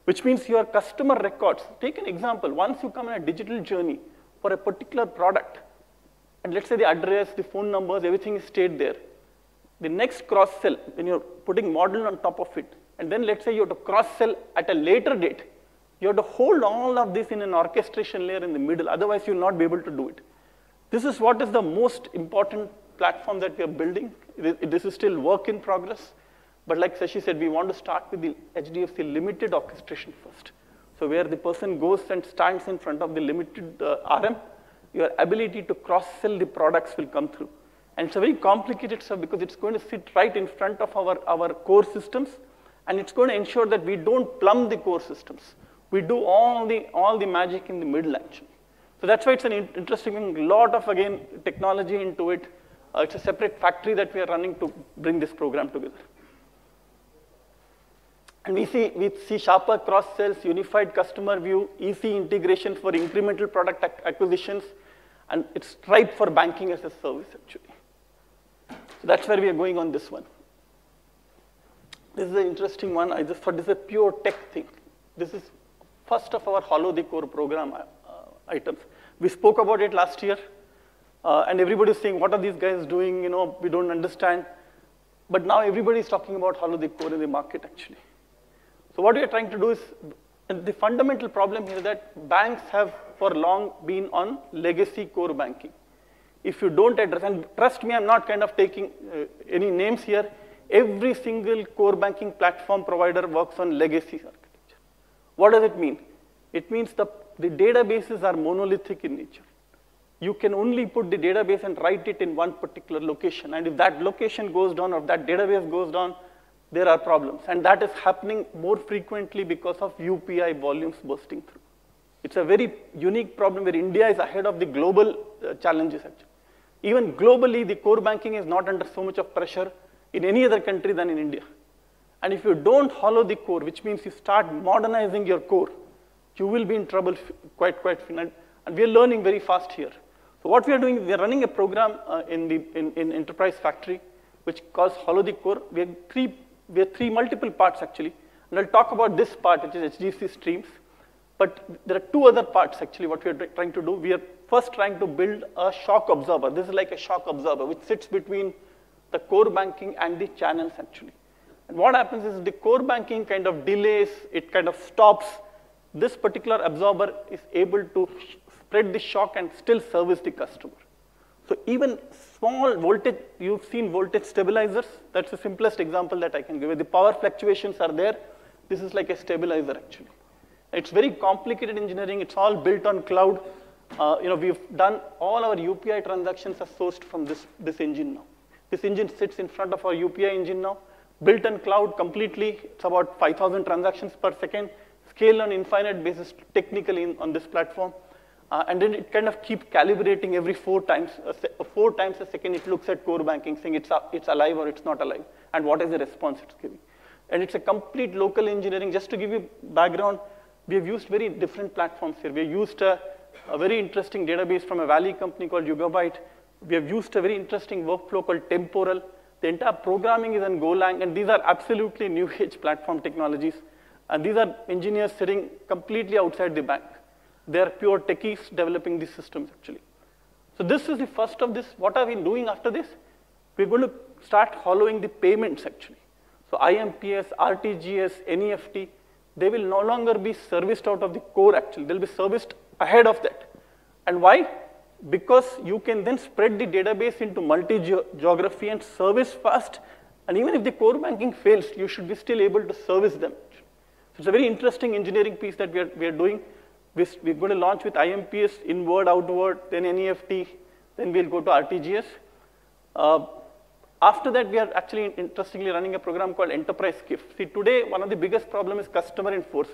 Which means your customer records. Take an example. Once you come on a digital journey for a particular product, and let's say the address, the phone numbers, everything is stayed there. The next cross-sell, when you're putting model on top of it, and then let's say you have to cross-sell at a later date, you have to hold all of this in an orchestration layer in the middle, otherwise you'll not be able to do it. This is what is the most important platform that we are building. This is still work in progress, but like Sashi said, we want to start with the HDFC limited orchestration first. So where the person goes and stands in front of the limited RM, your ability to cross-sell the products will come through. And it's a very complicated stuff because it's going to sit right in front of our core systems, and it's going to ensure that we don't plumb the core systems. We do all the magic in the middle, actually. So that's why it's an interesting thing, a lot of, again, technology into it. It's a separate factory that we are running to bring this program together. And we see sharper cross-sells, unified customer view, easy integration for incremental product acquisitions, and it's ripe for banking as a service, actually. So that's where we are going on this one. This is an interesting one. I just thought this is a pure tech thing. This is first of our Hollow the Core program items. We spoke about it last year, and everybody is saying, what are these guys doing? We don't understand. But now everybody is talking about Hollow the Core in the market, actually. So what we are trying to do is, and the fundamental problem here is that banks have for long been on legacy core banking. If you don't address, and trust me, I'm not kind of taking any names here, every single core banking platform provider works on legacy architecture. What does it mean? It means the databases are monolithic in nature. You can only put the database and write it in one particular location. And if that location goes down or if that database goes down, there are problems. And that is happening more frequently because of UPI volumes bursting through. It's a very unique problem where India is ahead of the global challenges actually. Even globally, the core banking is not under so much of pressure in any other country than in India. And if you don't hollow the core, which means you start modernizing your core, you will be in trouble quite soon. And we are learning very fast here. So what we are doing, we are running a program in Enterprise Factory, which calls Hollow the Core. We have three multiple parts actually. And I'll talk about this part, which is HDFC streams. But there are two other parts actually what we are trying to do. We are first trying to build a shock absorber. This is like a shock absorber, which sits between the core banking and the channels actually. And what happens is the core banking kind of delays, it kind of stops. This particular absorber is able to spread the shock and still service the customer. So even small voltage, you've seen voltage stabilizers. That's the simplest example that I can give you. The power fluctuations are there. This is like a stabilizer actually. It's very complicated engineering. It's all built on cloud. We've done all our UPI transactions are sourced from this engine now. This engine sits in front of our UPI engine now, built on cloud completely. It's about 5,000 transactions per second, scale on infinite basis technically on this platform. And then it kind of keeps calibrating every 4 times a second. It looks at core banking, saying it's alive or it's not alive, and what is the response it's giving. And it's a complete local engineering. Just to give you background, we have used very different platforms here. We have used a very interesting database from a Valley company called Yugabyte. We have used a very interesting workflow called Temporal. The entire programming is in Golang, and these are absolutely new age platform technologies. And these are engineers sitting completely outside the bank. They are pure techies developing these systems actually. So this is the first of this. What are we doing after this? We're going to start hollowing the payments actually. So IMPS, RTGS, NEFT, they will no longer be serviced out of the core actually. They'll be serviced ahead of that. And why? Because you can then spread the database into multi-geography and service fast. And even if the core banking fails, you should be still able to service them. So it's a very interesting engineering piece that we are doing. We're going to launch with IMPS, inward, outward, then NEFT, then we'll go to RTGS. After that, we are actually interestingly running a program called Enterprise Gift. See, today, one of the biggest problems is customer in force.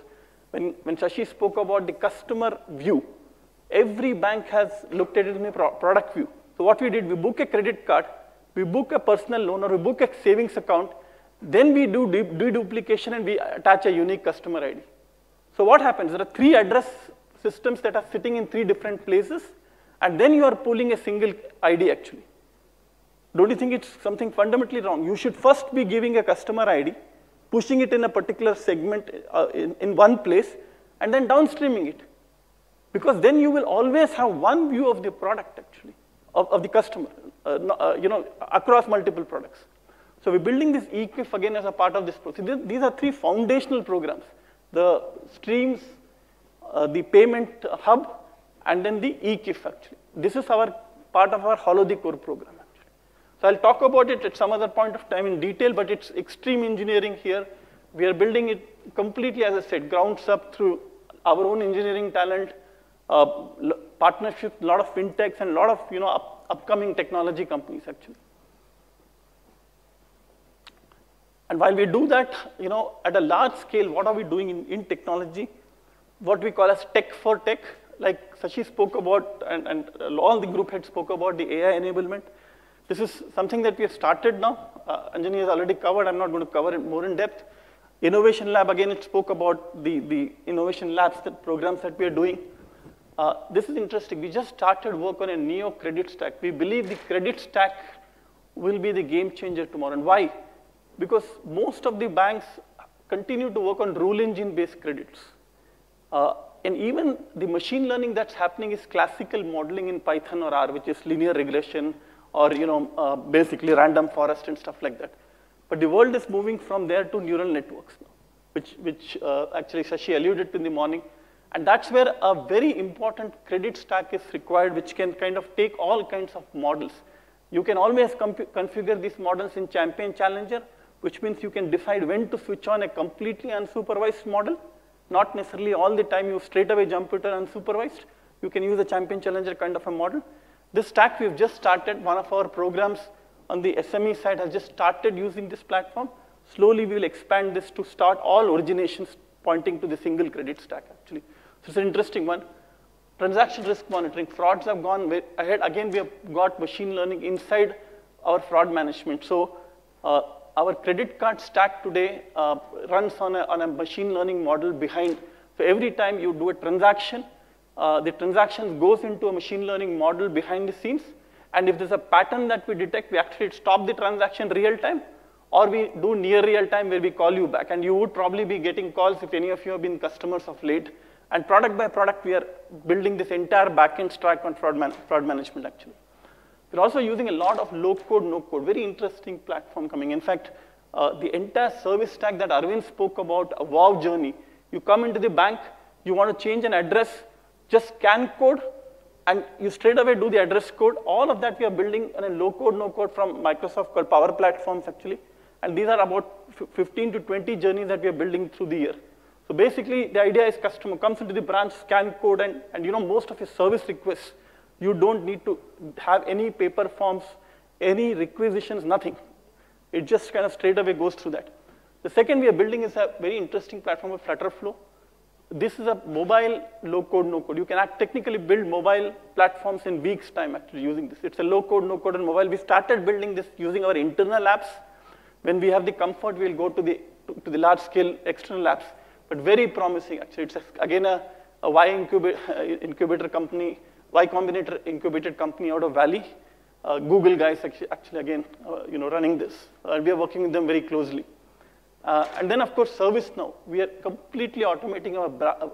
When Shashi spoke about the customer view, every bank has looked at it in a product view. So what we did, we book a credit card, we book a personal loan, or we book a savings account, then we do deduplication and we attach a unique customer ID. So what happens? There are 3 address systems that are sitting in 3 different places, and then you are pulling a single ID actually. Don't you think it's something fundamentally wrong? You should first be giving a customer ID, pushing it in a particular segment in one place, and then downstreaming it. Because then you will always have one view of the product actually, of the customer, across multiple products. So we're building this eQuif again as a part of this process. These are 3 foundational programs. The streams, the payment hub, and then the eQuif actually. This is our part of our Hollow the Core program actually. So I'll talk about it at some other point of time in detail, but it's extreme engineering here. We are building it completely, as I said, grounds up through our own engineering talent, partnerships, a lot of fintechs, and a lot of upcoming technology companies actually. And while we do that, at a large scale, what are we doing in technology? What we call as tech for tech, like Shashi spoke about, and all the group heads spoke about the AI enablement. This is something that we have started now. Anjani has already covered. I'm not going to cover it more in depth. Innovation Lab, again, it spoke about the innovation labs, the programs that we are doing. This is interesting. We just started work on a neo credit stack. We believe the credit stack will be the game changer tomorrow. And why? Because most of the banks continue to work on rule engine based credits. And even the machine learning that's happening is classical modeling in Python or R, which is linear regression or basically random forest and stuff like that. But the world is moving from there to neural networks now, which actually Shashi alluded to in the morning. And that's where a very important credit stack is required, which can kind of take all kinds of models. You can always configure these models in Champion Challenger, which means you can decide when to switch on a completely unsupervised model. Not necessarily all the time you straight away jump to unsupervised. You can use a Champion Challenger kind of a model. This stack we've just started. One of our programs on the SME side has just started using this platform. Slowly we will expand this to start all originations pointing to the single credit stack actually. So it's an interesting one. Transaction risk monitoring, frauds have gone ahead. Again, we have got machine learning inside our fraud management. So our credit card stack today runs on a machine learning model behind. So every time you do a transaction, the transaction goes into a machine learning model behind the scenes. And if there's a pattern that we detect, we actually stop the transaction real time, or we do near real time where we call you back. And you would probably be getting calls if any of you have been customers of late. And product by product, we are building this entire backend stack on fraud management, actually. We're also using a lot of low-code, no-code, very interesting platform coming. In fact, the entire service stack that Arvind spoke about, a wow journey, you come into the bank, you want to change an address, just scan code, and you straight away do the address code. All of that we are building in a low-code, no-code from Microsoft called Power Platforms, actually. And these are about 15 to 20 journeys that we are building through the year. So basically, the idea is customer comes into the branch, scan code, and you know, most of your service requests, you don't need to have any paper forms, any requisitions, nothing. It just kind of straight away goes through that. The second we are building is a very interesting platform of Flutterflow. This is a mobile low-code, no-code. You can technically build mobile platforms in weeks' time actually using this. It's a low-code, no-code on mobile. We started building this using our internal apps. When we have the comfort, we'll go to the large-scale external apps. But very promising, actually. It's, again, a Y incubator company, Y Combinator incubated company out of Valley. Google guys, actually again, running this. We are working with them very closely. And then, of course, ServiceNow. We are completely automating our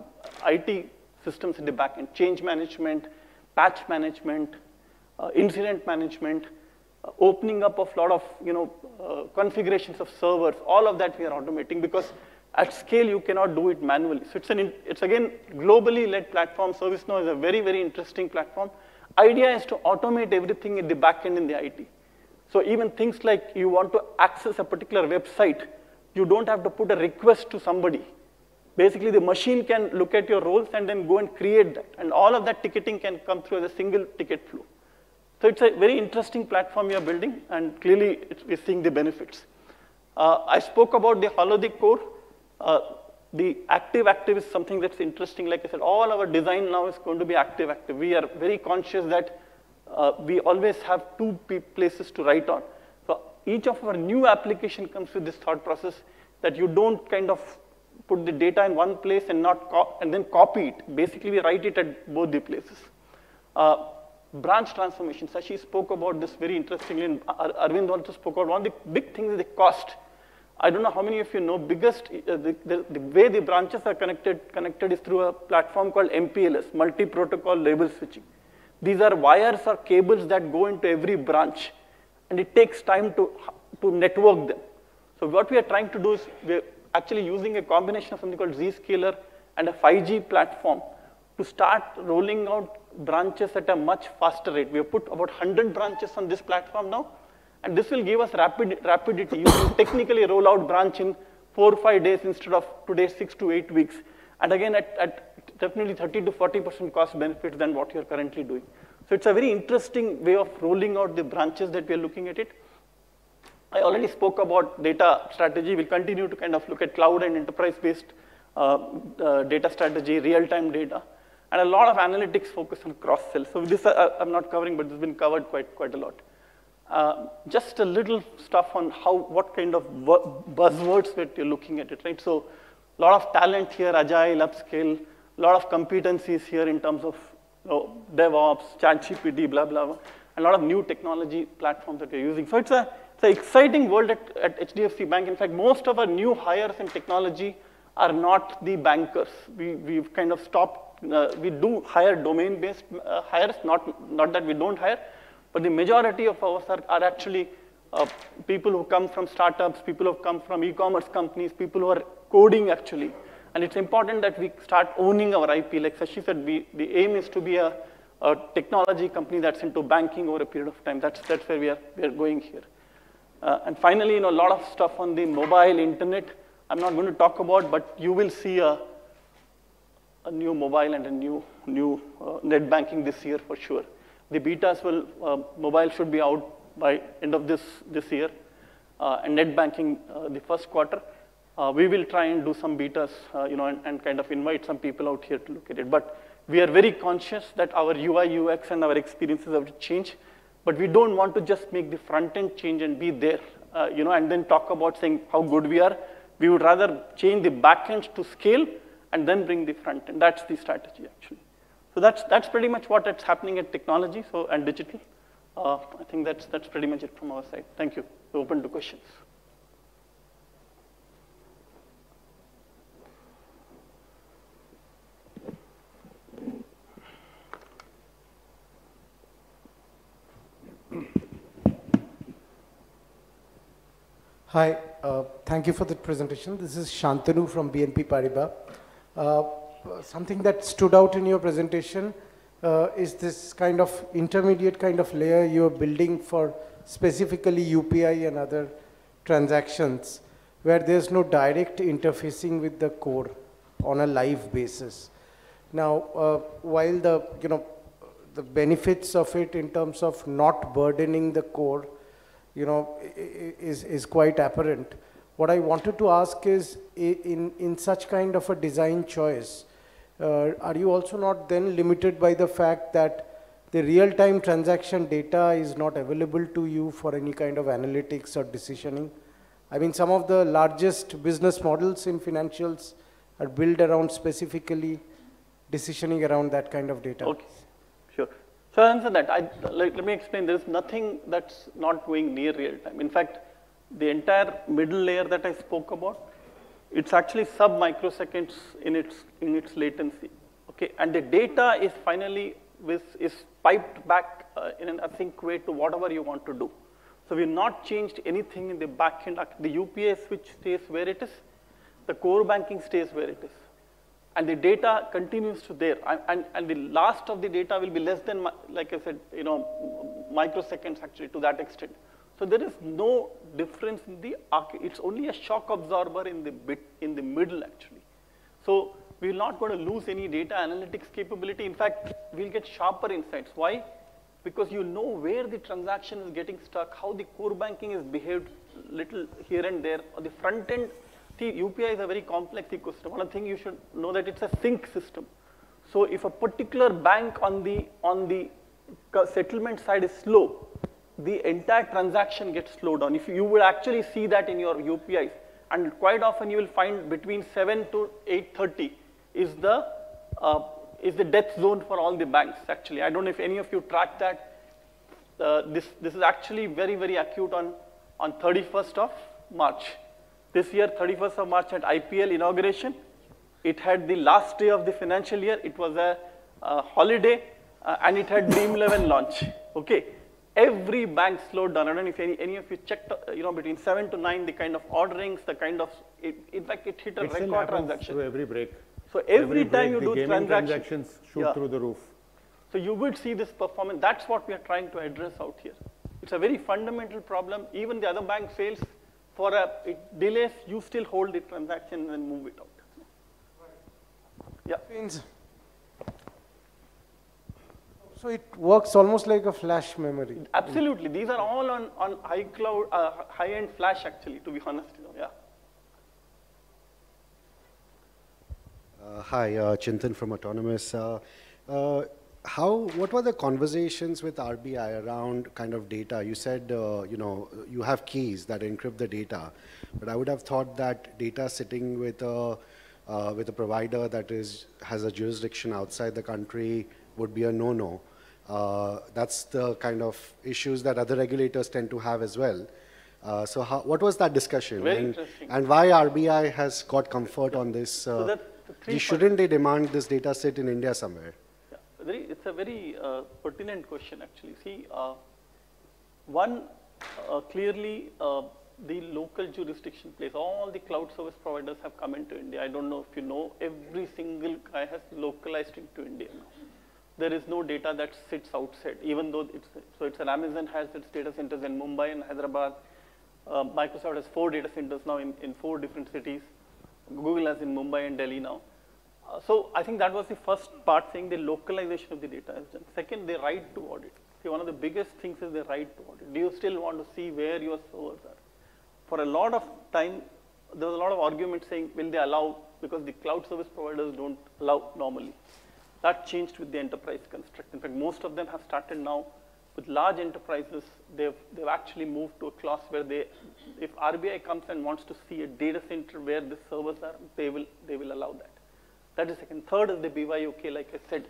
IT systems in the backend. Change management, patch management, incident management, opening up of a lot of configurations of servers. All of that we are automating because at scale, you cannot do it manually. So it's again, globally led platform. ServiceNow is a very, very interesting platform. Idea is to automate everything in the backend in the IT. So even things like you want to access a particular website, you don't have to put a request to somebody. Basically, the machine can look at your roles and then go and create that. And all of that ticketing can come through as a single ticket flow. So it's a very interesting platform we are building, and clearly we're seeing the benefits. I spoke about the holiday core. The active is something that's interesting. Like I said, all our design now is going to be active. We are very conscious that we always have two places to write on. So each of our new application comes with this thought process that you don't kind of put the data in one place and and then copy it. Basically, we write it at both the places. Branch transformation. Sashi spoke about this very interestingly, and Arvind also spoke about one of the big things is the cost. I don't know how many of you know, the way the branches are connected is through a platform called MPLS, multi-protocol label switching. These are wires or cables that go into every branch, and it takes time to network them. So what we are trying to do is we're actually using a combination of something called Zscaler and a 5G platform to start rolling out branches at a much faster rate. We have put about 100 branches on this platform now. And this will give us rapidity. You can technically roll out branch in 4 or 5 days instead of today's 6 to 8 weeks. And again, at definitely 30 to 40% cost benefits than what you're currently doing. So it's a very interesting way of rolling out the branches that we're looking at it. I already spoke about data strategy. We'll continue to kind of look at cloud and enterprise-based data strategy, real-time data, and a lot of analytics focus on cross-sell. So this I'm not covering, but this has been covered quite a lot. Just a little stuff on what kind of buzzwords that you're looking at it, right? So a lot of talent here, agile, upscale, a lot of competencies here in terms of DevOps, ChatGPT, blah, blah, blah, and a lot of new technology platforms that we're using. So it's an exciting world at HDFC Bank. In fact, most of our new hires in technology are not the bankers. We've kind of stopped. We do hire domain-based hires, not that we don't hire, but the majority of ours are actually people who come from startups, people who come from e-commerce companies, people who are coding actually. And it's important that we start owning our IP. Like Sashi said, the aim is to be a technology company that's into banking over a period of time. That's where we are going here. And finally, a lot of stuff on the mobile internet. I'm not going to talk about, but you will see a new mobile and a new net banking this year for sure. The betas mobile should be out by end of this year, and net banking the first quarter. We will try and do some betas, and kind of invite some people out here to look at it. But We are very conscious that our UI, UX, and our experiences have to change, but we don't want to just make the front end change and be there, and then talk about saying how good we are. We would rather change the back end to scale and then bring the front end. That's the strategy, actually. So that's pretty much what is happening at technology and digital. I think that's pretty much it from our side. Thank you. We're open to questions. Hi, thank you for the presentation. This is Shantanu from BNP Paribas. Something that stood out in your presentation is this kind of intermediate kind of layer you're building for specifically UPI and other transactions where there's no direct interfacing with the core on a live basis. Now, while the benefits of it in terms of not burdening the core is quite apparent. What I wanted to ask is, in such kind of a design choice, are you also not then limited by the fact that the real-time transaction data is not available to you for any kind of analytics or decisioning? I mean, some of the largest business models in financials are built around specifically decisioning around that kind of data. Okay, sure. So I'll answer that. Let me explain. There is nothing that's not going near real time. In fact, the entire middle layer that I spoke about, it's actually sub-microseconds in its latency. Okay, and the data is finally is piped back in an async way to whatever you want to do. So we've not changed anything in the back end. The UPI switch stays where it is. The core banking stays where it is. And the data continues to there. And the last of the data will be less than, like I said, microseconds actually to that extent. So there is no difference in the it's only a shock absorber in the middle actually. So we're not going to lose any data analytics capability. In fact, we'll get sharper insights. Why? Because you know where the transaction is getting stuck, how the core banking is behaved little here and there. On the front end, see, UPI is a very complex ecosystem. One thing you should know that it's a sync system. So if a particular bank on the settlement side is slow, the entire transaction gets slowed down. If you would actually see that in your UPIs, and quite often you will find between 7 to 8:30 is the death zone for all the banks. Actually, I don't know if any of you track that. This is actually very, very acute on 31st of March. This year, 31st of March at IPL inauguration, it had the last day of the financial year. It was a holiday, and it had Dream 11 launch. Okay, every bank slowed down. I don't know if any of you checked, between 7 to 9, the kind of orderings, the kind of, in fact, it hit a record transaction. Through every break. So every time you do transactions shoot through the roof. So you would see this performance. That's what we are trying to address out here. It's a very fundamental problem. Even the other bank fails. It delays, you still hold the transaction and move it out. Yeah. So it works almost like a flash memory. Absolutely. These are all on high-end flash, actually, to be honest. Yeah. Hi, Chintan from Autonomous. What were the conversations with RBI around kind of data? You said, you have keys that encrypt the data, but I would have thought that data sitting with a provider that has a jurisdiction outside the country would be a no-no. That's the kind of issues that other regulators tend to have as well. So what was that discussion? Very interesting. And why RBI has got comfort on this? So shouldn't they demand this data sit in India somewhere? It's a very pertinent question, actually. See, one, clearly, the local jurisdiction plays. All the cloud service providers have come into India. I don't know if you know, every single guy has localized into India now. There is no data that sits outside, even though it's an Amazon has its data centers in Mumbai and Hyderabad. Microsoft has 4 data centers now in 4 different cities. Google has in Mumbai and Delhi now. So I think that was the first part, saying the localization of the data is done. Second, the right to audit. See, one of the biggest things is the right to audit. Do you still want to see where your servers are? For a lot of time, there was a lot of argument saying, will they allow, because the cloud service providers don't allow normally. That changed with the enterprise construct. In fact, most of them have started now with large enterprises. They've actually moved to a clause where if RBI comes and wants to see a data center where the servers are, they will allow that. That is second. Third is the BYOK, like I said.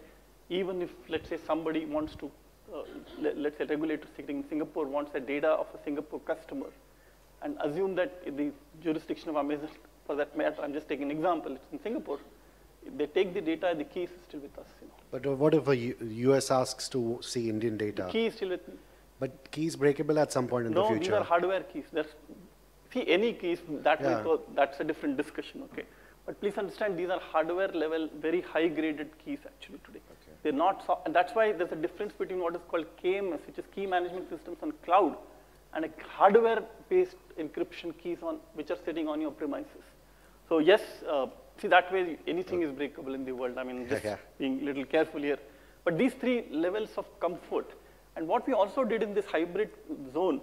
Even if, let's say, somebody wants to, let's say, regulator sitting in Singapore wants the data of a Singapore customer, and assume that in the jurisdiction of Amazon, for that matter, I'm just taking an example, it's in Singapore. If they take the data, the key is still with us. But what if a US asks to see Indian data? The key is still with me. But key is breakable at some point in the future. No, these are hardware keys. See, any keys, that's a different discussion, okay? But please understand, these are hardware level, very high graded keys actually today. Okay. They're not, and that's why there's a difference between what is called KMS, which is key management systems on cloud, and a hardware-based encryption keys which are sitting on your premises. So yes, see that way anything is breakable in the world. I mean, just being a little careful here. But these three levels of comfort, and what we also did in this hybrid zone,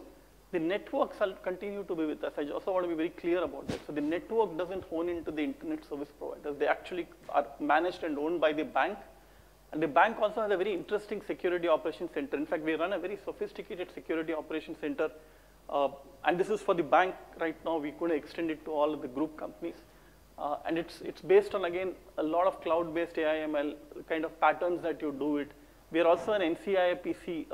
the networks will continue to be with us. I also want to be very clear about that. So the network doesn't hone into the internet service providers. They actually are managed and owned by the bank. And the bank also has a very interesting security operations center. In fact, we run a very sophisticated security operations center. And this is for the bank right now. We could extend it to all of the group companies. And it's based on, again, a lot of cloud-based AI/ML kind of patterns that you do it. We are also an NCIPC,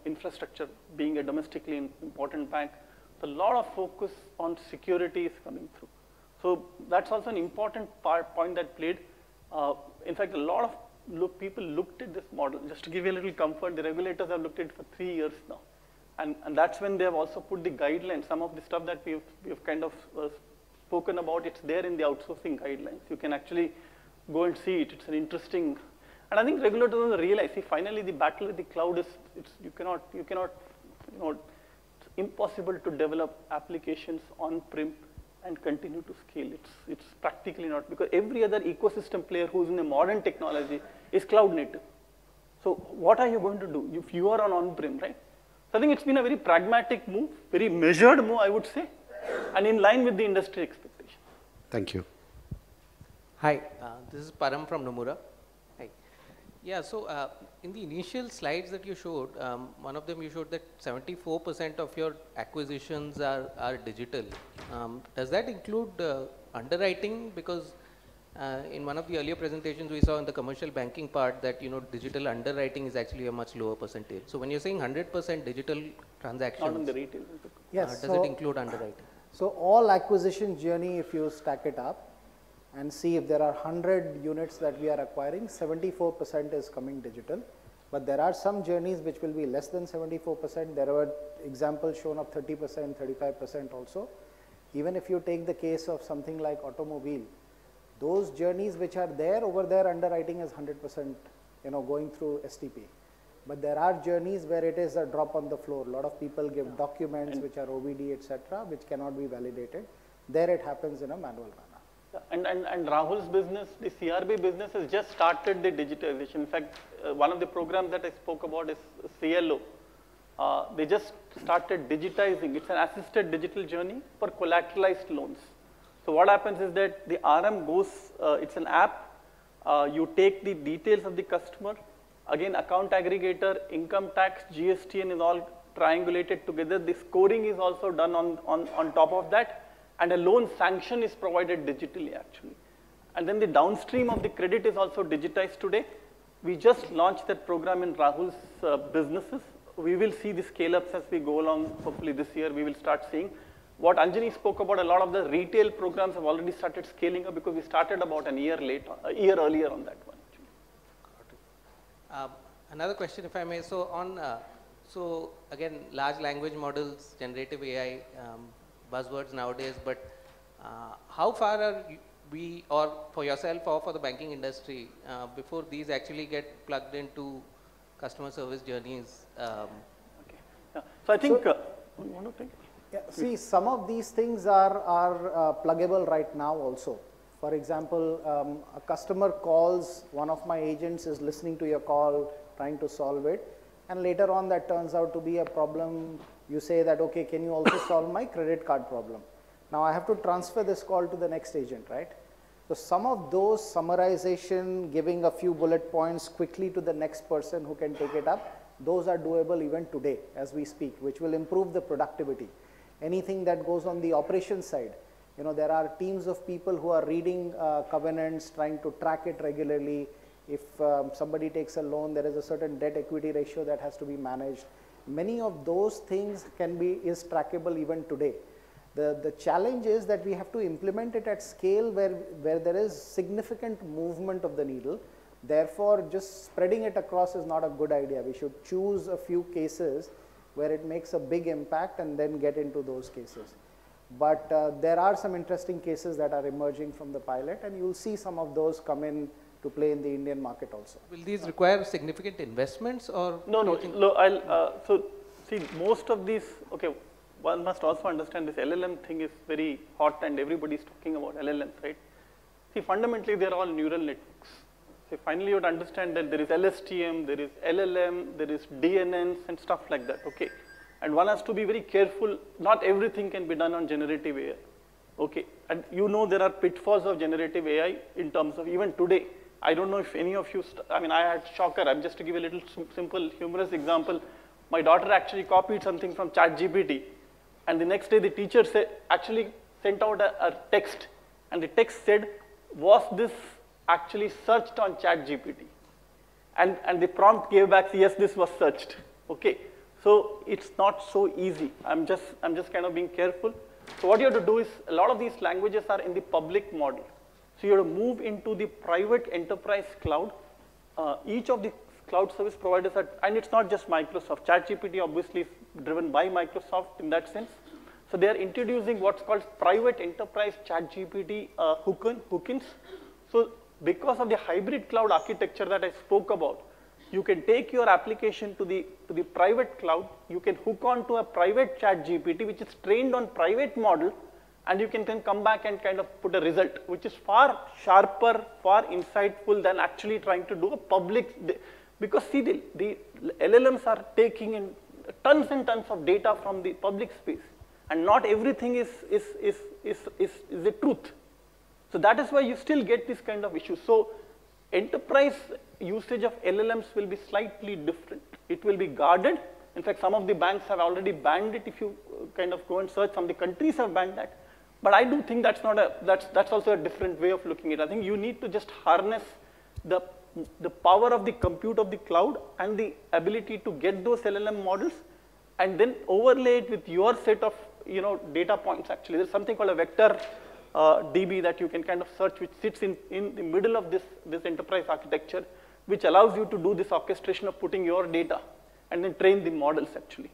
infrastructure, being a domestically important bank. So a lot of focus on security is coming through. So that's also an important point that played. In fact, a lot of people looked at this model. Just to give you a little comfort, the regulators have looked at it for 3 years now. And that's when they have also put the guidelines. Some of the stuff that we've kind of spoken about, it's there in the outsourcing guidelines. You can actually go and see it. It's an interesting. And I think regulators will realize, see, finally the battle with the cloud is, you cannot, it's impossible to develop applications on-prem and continue to scale. It's practically not, because every other ecosystem player who's in a modern technology is cloud native. So what are you going to do if you are on-prem, right? So I think it's been a very pragmatic move, very measured move, I would say, and in line with the industry expectation. Thank you. Hi, this is Param from Nomura. Yeah, so in the initial slides that you showed, one of them you showed that 74% of your acquisitions are digital. Does that include underwriting? Because in one of the earlier presentations we saw in the commercial banking part that digital underwriting is actually a much lower percentage. So when you're saying 100% digital transactions, not in the retail. Yes. Does it include underwriting? So all acquisition journey, if you stack it up and see if there are 100 units that we are acquiring, 74% is coming digital. But there are some journeys which will be less than 74%. There were examples shown of 30%, 35% also. Even if you take the case of something like automobile, those journeys which are there, over there underwriting is 100%, going through STP. But there are journeys where it is a drop on the floor. A lot of people give documents which are OBD, etc., which cannot be validated. There it happens in a manual manner. And Rahul's business, the CRB business has just started the digitization. In fact, one of the programs that I spoke about is CLO. They just started digitizing. It's an assisted digital journey for collateralized loans. So what happens is that the RM goes, it's an app, you take the details of the customer, again account aggregator, income tax, GSTN is all triangulated together. The scoring is also done on top of that. And a loan sanction is provided digitally actually. And then the downstream of the credit is also digitized today. We just launched that program in Rahul's businesses. We will see the scale-ups as we go along. Hopefully this year we will start seeing. What Anjani spoke about, a lot of the retail programs have already started scaling up because we started about a year earlier on that one. Another question, if I may. So again, large language models, generative AI, buzzwords nowadays, but how far are we, or for yourself or for the banking industry, before these actually get plugged into customer service journeys? Okay. Yeah. So I think, you want to take? Yeah, see, some of these things are pluggable right now also. For example, a customer calls, one of my agents is listening to your call, trying to solve it, and later on that turns out to be a problem. You say that, okay, can you also solve my credit card problem? Now I have to transfer this call to the next agent, right? So some of those summarization, giving a few bullet points quickly to the next person who can take it up, those are doable even today as we speak, which will improve the productivity. Anything that goes on the operation side, you know, there are teams of people who are reading covenants, trying to track it regularly. If somebody takes a loan, there is a certain debt equity ratio that has to be managed. Many of those things is trackable even today. The challenge is that we have to implement it at scale where there is significant movement of the needle. Therefore, just spreading it across is not a good idea. We should choose a few cases where it makes a big impact and then get into those cases. But there are some interesting cases that are emerging from the pilot, and you'll see some of those come in to play in the Indian market also. Will these require significant investments or? No. So see, most of these, okay, one must also understand this LLM thing is very hot and everybody is talking about LLMs, right? See, fundamentally they are all neural networks. So finally you would understand that there is LSTM, there is LLM, there is DNNs and stuff like that, okay? And one has to be very careful, not everything can be done on generative AI, okay? And you know there are pitfalls of generative AI in terms of even today. I don't know if any of you, I mean I had shocker, I'm just to give a little simple humorous example. My daughter actually copied something from ChatGPT, and the next day the teacher actually sent out a text, and the text said, was this actually searched on ChatGPT? And the prompt gave back, yes, this was searched, okay? So it's not so easy. I'm just kind of being careful. So what you have to do is, a lot of these languages are in the public model. So you have to move into the private enterprise cloud. Each of the cloud service providers are, and it's not just Microsoft. ChatGPT obviously is driven by Microsoft in that sense. So they are introducing what's called private enterprise ChatGPT hook-ins. So because of the hybrid cloud architecture that I spoke about, you can take your application to the private cloud. You can hook on to a private ChatGPT, which is trained on private model, and you can then come back and kind of put a result, which is far sharper, far insightful than actually trying to do a public, because see, the LLMs are taking in tons and tons of data from the public space, and not everything is the truth. So that is why you still get this kind of issue. So enterprise usage of LLMs will be slightly different. It will be guarded. In fact, some of the banks have already banned it. If you kind of go and search, some of the countries have banned that. But I do think that's not that's also a different way of looking at it. I think you need to just harness the power of the compute of the cloud and the ability to get those LLM models, and then overlay it with your set of data points. Actually, there's something called a vector DB that you can kind of search, which sits in the middle of this enterprise architecture, which allows you to do this orchestration of putting your data and then train the models actually.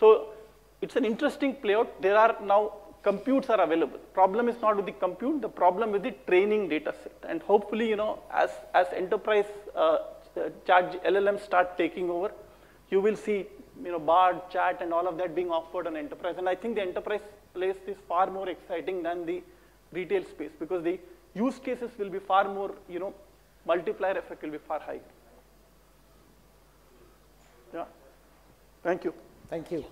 So it's an interesting play out. There are now computes are available. Problem is not with the compute, the problem with the training data set. And hopefully, as enterprise LLMs start taking over, you will see BARD, chat and all of that being offered on enterprise. And I think the enterprise place is far more exciting than the retail space, because the use cases will be far more, multiplier effect will be far high. Yeah. Thank you. Thank you.